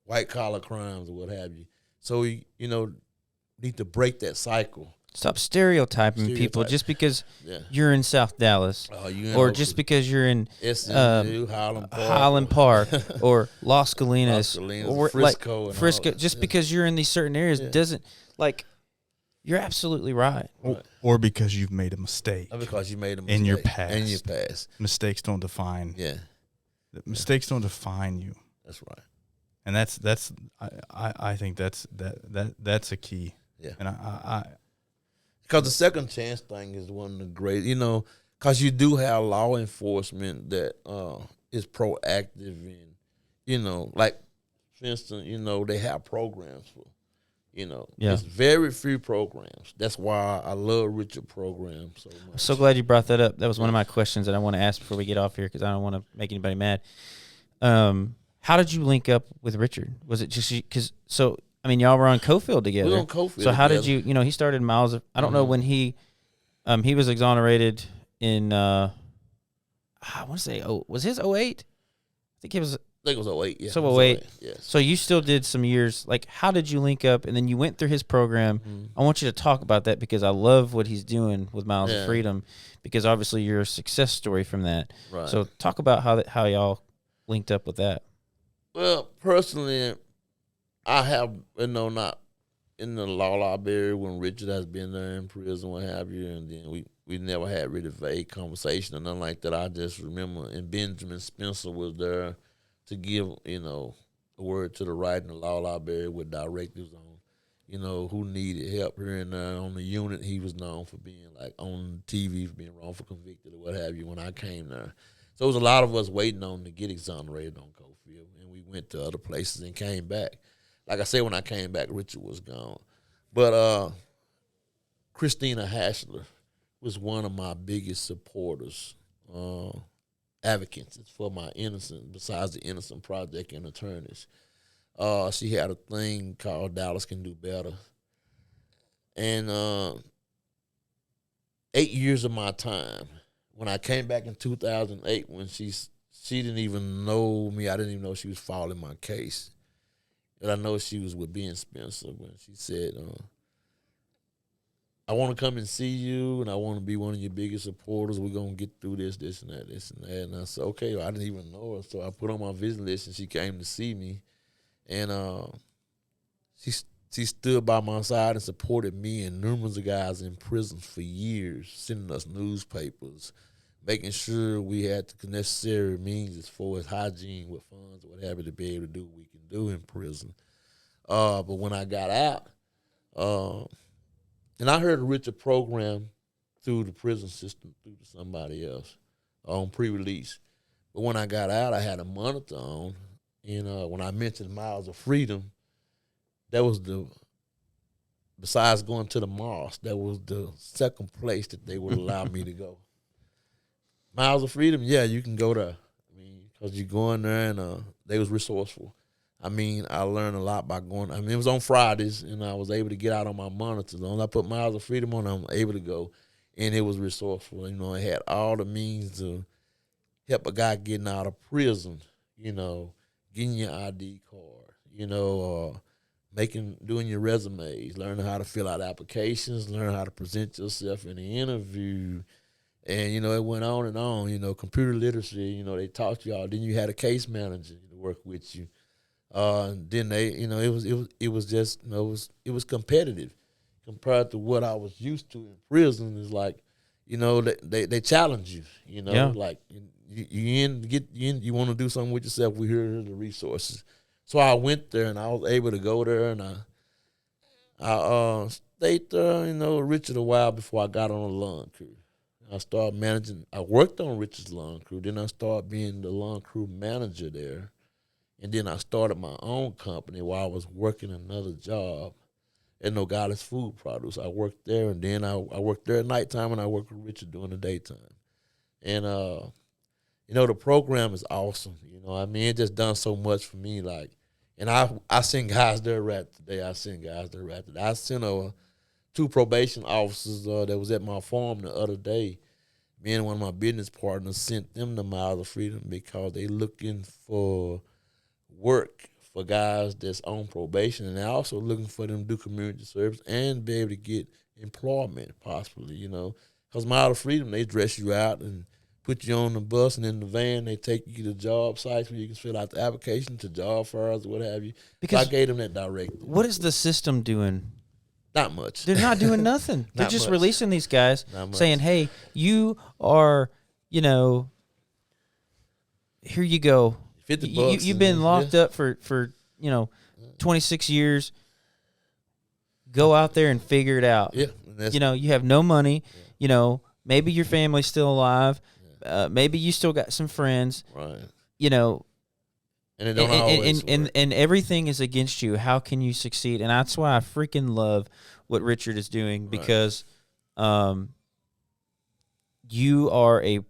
white-collar crimes or what have you. So, need to break that cycle. Stop stereotyping people just because you're in South Dallas or just because you're in Highland Park or Las Colinas or Frisco. Just because you're in these certain areas doesn't, you're absolutely right. Or because you've made a mistake. Or because you made a mistake. In your past. In your past. Mistakes don't define. Yeah. Mistakes don't define you. That's right. And I think that's a key. Yeah. And I because the second chance thing is one of the great, because you do have law enforcement that is proactive and, like, for instance, they have programs for, There's very few programs. That's why I love Richard program so much. I'm so glad you brought that up. That was one of my questions that I want to ask before we get off here because I don't want to make anybody mad. How did you link up with Richard? Was it just because y'all were on Cofield together. We were on Cofield. So how did you? He started miles. I don't know when he was exonerated in. I want to say, was his 08? I think it was 08. Yeah. So 08. Yes. So you still did some years. Like, how did you link up? And then you went through his program. Mm-hmm. I want you to talk about that because I love what he's doing with Miles of Freedom. Because obviously you're a success story from that. Right. So talk about how y'all linked up with that. Well, personally, I have, not in the law library when Richard has been there in prison, what have you, and then we never had really vague conversation or nothing like that. I just remember, and Benjamin Spencer was there to give, a word to the right in the law library with directives on, who needed help here and there. On the unit, he was known for being like on TV for being wrongful convicted or what have you when I came there. So it was a lot of us waiting on to get exonerated on Cofield, and we went to other places and came back. Like I said, when I came back, Richard was gone. But Christina Hashler was one of my biggest supporters, advocates for my innocent, besides the Innocent Project and attorneys. She had a thing called Dallas Can Do Better. And 8 years of my time, when I came back in 2008, when she didn't even know me, I didn't even know she was following my case. But I know she was with Ben Spencer when she said, I want to come and see you, and I want to be one of your biggest supporters. We're going to get through this and that, this and that. And I said, okay, well, I didn't even know her. So I put on my visit list, and she came to see me. And she stood by my side and supported me and numerous of guys in prison for years, sending us newspapers, making sure we had the necessary means as far as hygiene with funds or what have you to be able to do what we can do in prison. But when I got out, and I heard a Richard program through the prison system, through to somebody else on pre-release. But when I got out, I had a monitor on. And when I mentioned Miles of Freedom, that was besides going to the mosque, that was the second place that they would allow me to go. Miles of Freedom, yeah, you can go there. I mean, because you go in there and they was resourceful. I mean, I learned a lot by going. I mean, it was on Fridays, and I was able to get out on my monitors. When I put Miles of Freedom on, I'm able to go, and it was resourceful. It had all the means to help a guy getting out of prison, getting your ID card, doing your resumes, learning how to fill out applications, learning how to present yourself in the interview. And, it went on and on, computer literacy, they taught you all. Then you had a case manager to work with you. Then they, it was competitive compared to what I was used to in prison. It's like, they challenge you, like you want to do something with yourself. We here are the resources. So I went there and I was able to go there and I stayed there, Richard a while before I got on the lawn crew. I started managing. I worked on Richard's lawn crew. Then I started being the lawn crew manager there. And then I started my own company while I was working another job at Nogales Food Produce. I worked there, and then I worked there at nighttime, and I worked with Richard during the daytime. And, the program is awesome. It just done so much for me. Like, and I send guys there right today. I sent 2 probation officers that was at my farm the other day. Me and one of my business partners sent them to Miles of Freedom because they looking for work for guys that's on probation, and they're also looking for them to do community service and be able to get employment possibly, because Mile of Freedom, they dress you out and put you on the bus and in the van. They take you to job sites where you can fill out the application to job fairs or what have you. Because so I gave them that directive. What is the system doing? Not much. They're not doing nothing. They're just much. Releasing these guys saying, hey, you are, here you go. You've been locked up for 26 years. Go out there and figure it out. Yeah. You have no money. Yeah. Maybe your family's still alive. Yeah. Maybe you still got some friends. Right. And it don't always work. And everything is against you. How can you succeed? And that's why I freaking love what Richard is doing, because you are a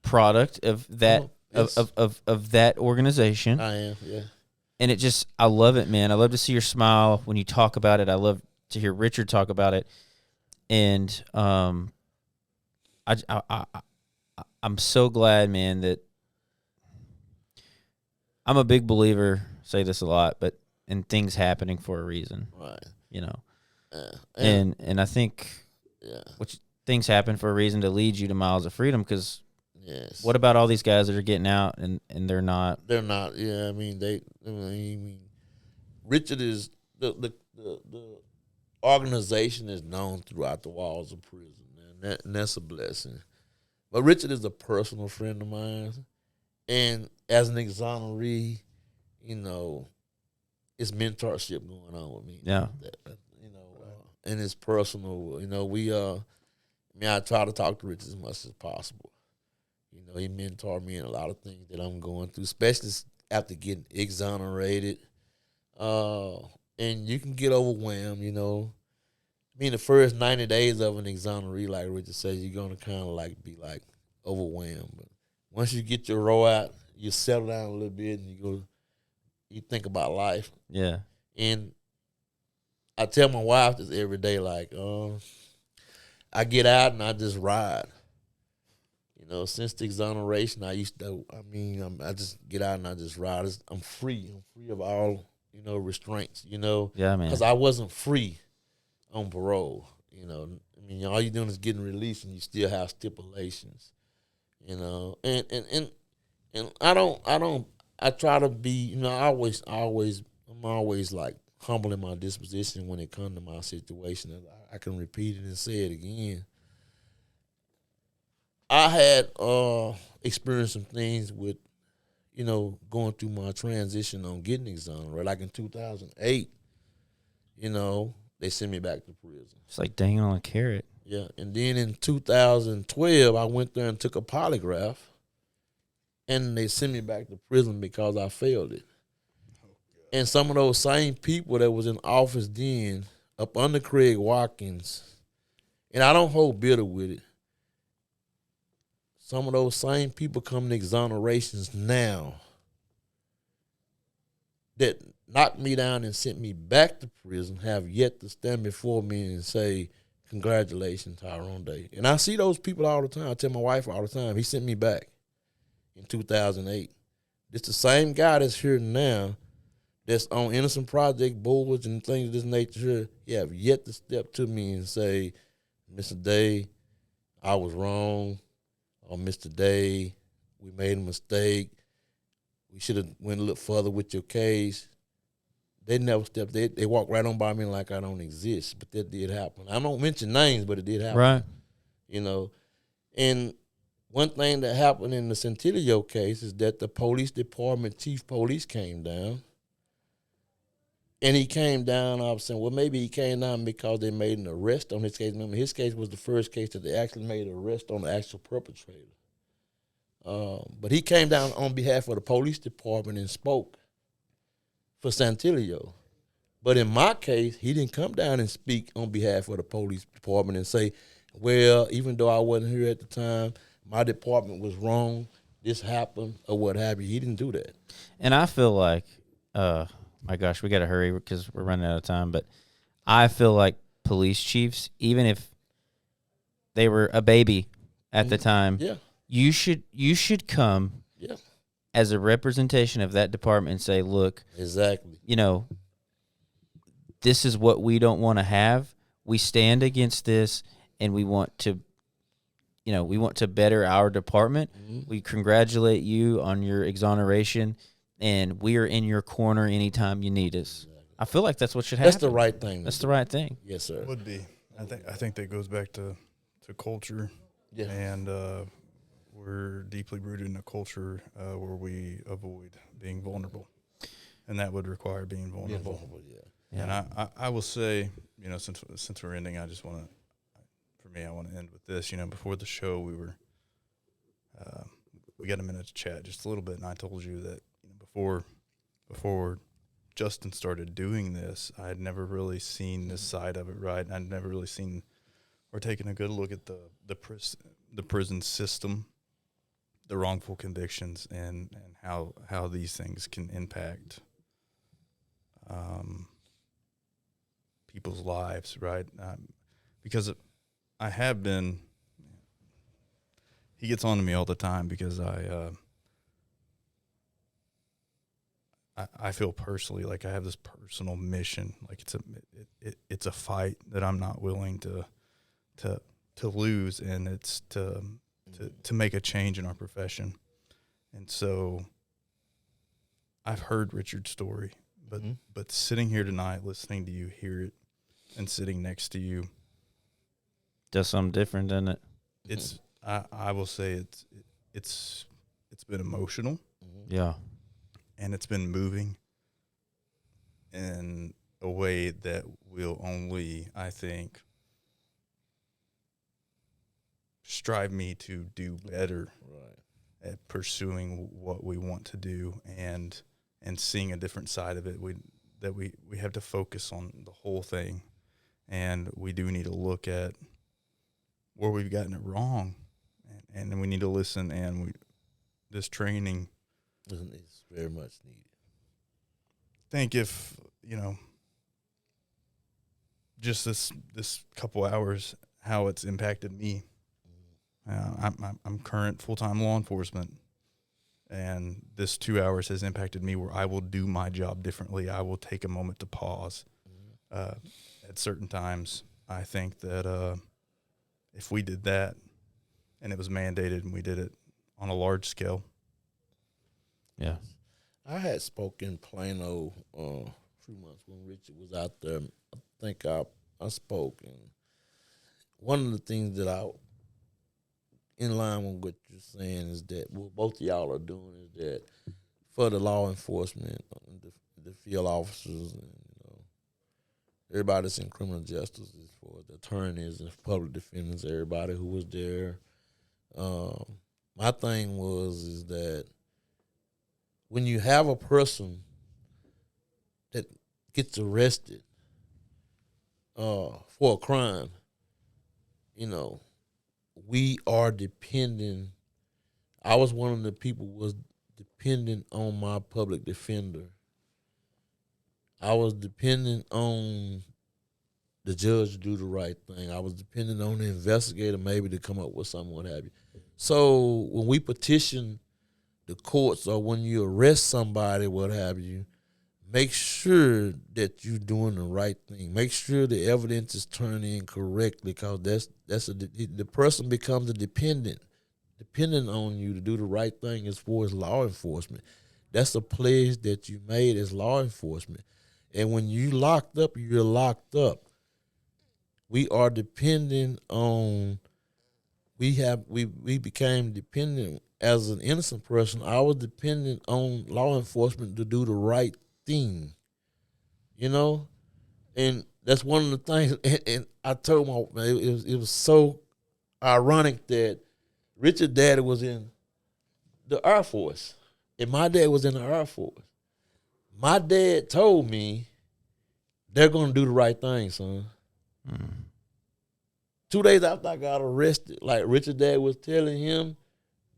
product of that. Yes. Of that organization. I am, yeah. And I love it, man. I love to see your smile when you talk about it. I love to hear Richard talk about it. And I'm so glad, man, that I'm a big believer, say this a lot, but in things happening for a reason. Right. And I think things happen for a reason to lead you to Miles of Freedom, because yes. What about all these guys that are getting out and they're not? They're not. Yeah, Richard is the organization is known throughout the walls of prison, and that's a blessing. But Richard is a personal friend of mine, and as an exoneree, it's mentorship going on with me. Yeah. And it's personal. I try to talk to Rich as much as possible. He mentored me in a lot of things that I'm going through, especially after getting exonerated. And you can get overwhelmed, the first 90 days of an exoneree, like Richard says, you're going to kind of be overwhelmed. But once you get your row out, you settle down a little bit and you think about life. Yeah. And I tell my wife this every day, I get out and I just ride. Since the exoneration, I just get out and I just ride. I'm free. I'm free of all, restraints, Yeah, man. Because I wasn't free on parole, all you're doing is getting released and you still have stipulations, and I try to be, I'm always humble in my disposition when it comes to my situation. I can repeat it and say it again. I had experienced some things with, going through my transition on getting exonerated. Like in 2008, they sent me back to prison. It's like dangling on a carrot. Yeah, and then in 2012, I went there and took a polygraph, and they sent me back to prison because I failed it. And some of those same people that was in office then, up under Craig Watkins, and I don't hold bitter with it, some of those same people come to exonerations now that knocked me down and sent me back to prison have yet to stand before me and say, congratulations, Tyrone Day. And I see those people all the time. I tell my wife all the time, he sent me back in 2008. It's the same guy that's here now that's on innocent project boards and things of this nature. He have yet to step to me and say, Mr. Day, I was wrong. Or Mr. Day, we made a mistake. We should have went a little further with your case. They never stepped. They walked right on by me like I don't exist. But that did happen. I don't mention names, but it did happen. Right. And one thing that happened in the Centilio case is that the police department chief police came down. And he came down, I was saying, well, maybe he came down because they made an arrest on his case. Remember, his case was the first case that they actually made an arrest on the actual perpetrator. But he came down on behalf of the police department and spoke for Santilio. But in my case, he didn't come down and speak on behalf of the police department and say, well, even though I wasn't here at the time, my department was wrong, this happened, or what have you. He didn't do that. And I feel like, my gosh, we got to hurry because we're running out of time. But I feel like police chiefs, even if they were a baby at the time, you should come as a representation of that department and say, look, exactly, this is what we don't want to have. We stand against this, and we want to, better our department. Mm-hmm. We congratulate you on your exoneration. And we are in your corner anytime you need us. I feel like that's what should happen. That's the right thing. That's the right thing. Yes, sir. Would be. I think that goes back to culture. Yeah. And we're deeply rooted in a culture where we avoid being vulnerable. And that would require being vulnerable. Yeah. And I will say, since we're ending, I just want to, I want to end with this. Before the show, we got a minute to chat just a little bit, and I told you that before Justin started doing this, I had never really seen this side of it, right? I'd never really seen or taken a good look at the prison system, the wrongful convictions, and how these things can impact people's lives, right? Because I have been. He gets on to me all the time because I feel personally like I have this personal mission, like it's a fight that I'm not willing to lose, and it's to make a change in our profession. And so I've heard Richard's story, but sitting here tonight, listening to you hear it, and sitting next to you, does something different, doesn't it? It's I will say it's been emotional. Yeah. And it's been moving, in a way that will only, I think, strive me to do better at pursuing what we want to do and seeing a different side of it. We have to focus on the whole thing, and we do need to look at where we've gotten it wrong, and we need to listen. And this training is very much needed. I think if just this couple hours, how it's impacted me. I'm current full-time law enforcement, and this 2 hours has impacted me where I will do my job differently. I will take a moment to pause at certain times. I think that if we did that and it was mandated and we did it on a large scale. Yeah. I had spoken Plano a few months when Richard was out there. I think I spoke, and one of the things that in line with what you're saying is that what both of y'all are doing is that for the law enforcement, the field officers, and everybody that's in criminal justice, as for the attorneys and public defenders, everybody who was there. My thing is that when you have a person that gets arrested for a crime, we are depending. I was one of the people who was dependent on my public defender. I was dependent on the judge to do the right thing. I was dependent on the investigator maybe to come up with something, what have you. So when we petition the courts or when you arrest somebody, what have you, make sure that you're doing the right thing. Make sure the evidence is turned in correctly, because the person becomes a dependent on you to do the right thing as far as law enforcement. That's a pledge that you made as law enforcement. And when you locked up, you're locked up. We are dependent on. We became dependent as an innocent person. I was dependent on law enforcement to do the right thing, and that's one of the things. And I told my it was so ironic that Richard's daddy was in the Air Force, and my dad was in the Air Force. My dad told me they're going to do the right thing, son. 2 days after I got arrested, like Richard's dad was telling him,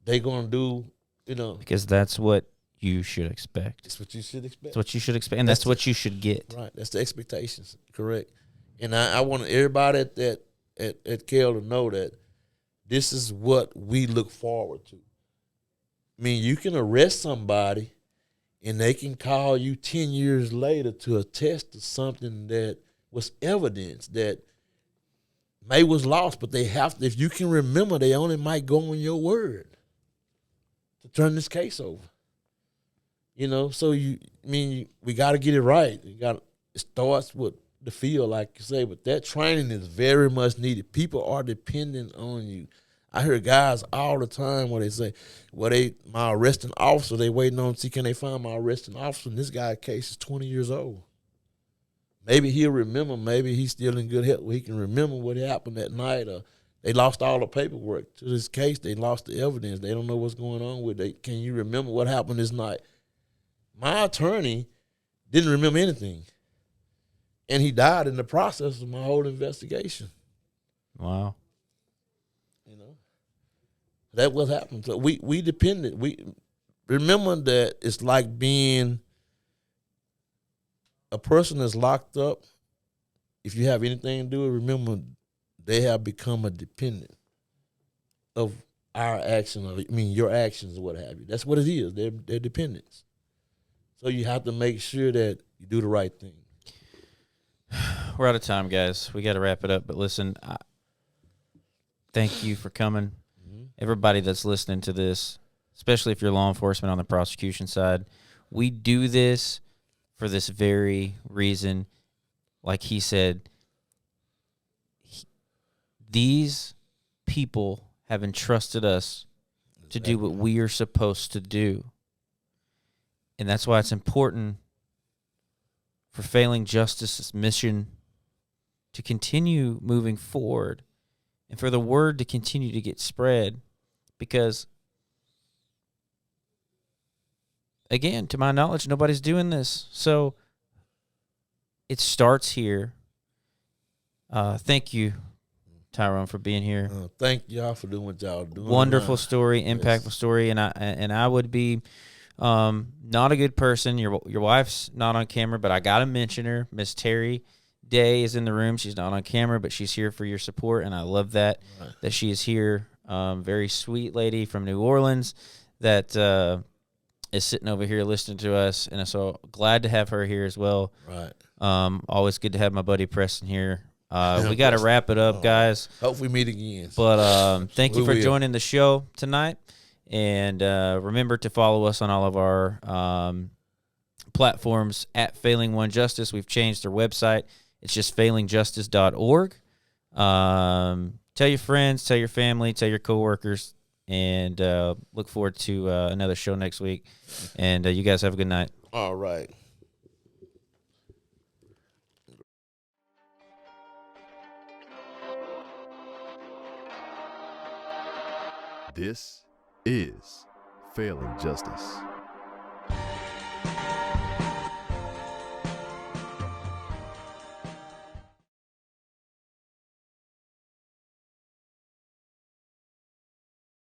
they're going to do, Because that's what you should expect. That's what you should expect. That's what you should expect, and that's what you should get. Right. That's the expectations. Correct. And I want everybody at Kell to know that this is what we look forward to. I mean, you can arrest somebody and they can call you 10 years later to attest to something that was evidence that may was lost, but they have to, if you can remember, they only might go on your word to turn this case over. So we got to get it right. It starts with the field, like you say, but that training is very much needed. People are dependent on you. I hear guys all the time where they say, my arresting officer, they waiting on to see can they find my arresting officer, and this guy's case is 20 years old. Maybe he'll remember, maybe he's still in good health where he can remember what happened that night, or they lost all the paperwork to this case, they lost the evidence, they don't know what's going on with it. Can you remember what happened this night? My attorney didn't remember anything, and he died in the process of my whole investigation. Wow. That was happening. So we depended. We remember that it's like being a person that's locked up. If you have anything to do with it, remember they have become a dependent of our action. Your actions or what have you. That's what it is. They're dependents. So you have to make sure that you do the right thing. We're out of time, guys. We got to wrap it up. But listen, thank you for coming. Everybody that's listening to this, especially if you're law enforcement on the prosecution side, we do this for this very reason. Like he said, these people have entrusted us to do what we are supposed to do. And that's why it's important for Failing Justice's mission to continue moving forward and for the word to continue to get spread. Because, again, to my knowledge, nobody's doing this. So it starts here. Thank you, Tyrone, for being here. Thank y'all for doing what y'all doing. Wonderful story, impactful story, and I would be not a good person. Your wife's not on camera, but I gotta mention her. Miss Terry Day is in the room. She's not on camera, but she's here for your support, and I love that she is here. Very sweet lady from New Orleans that is sitting over here listening to us, and I'm so glad to have her here as well. Right. Always good to have my buddy Preston here. We got to wrap it up, guys. Hope we meet again. But thank you for joining the show tonight. And remember to follow us on all of our platforms at Failing One Justice. We've changed our website. It's just failingjustice.org. Tell your friends, tell your family, tell your coworkers, and look forward to another show next week. And you guys have a good night. All right. This is Failing Justice.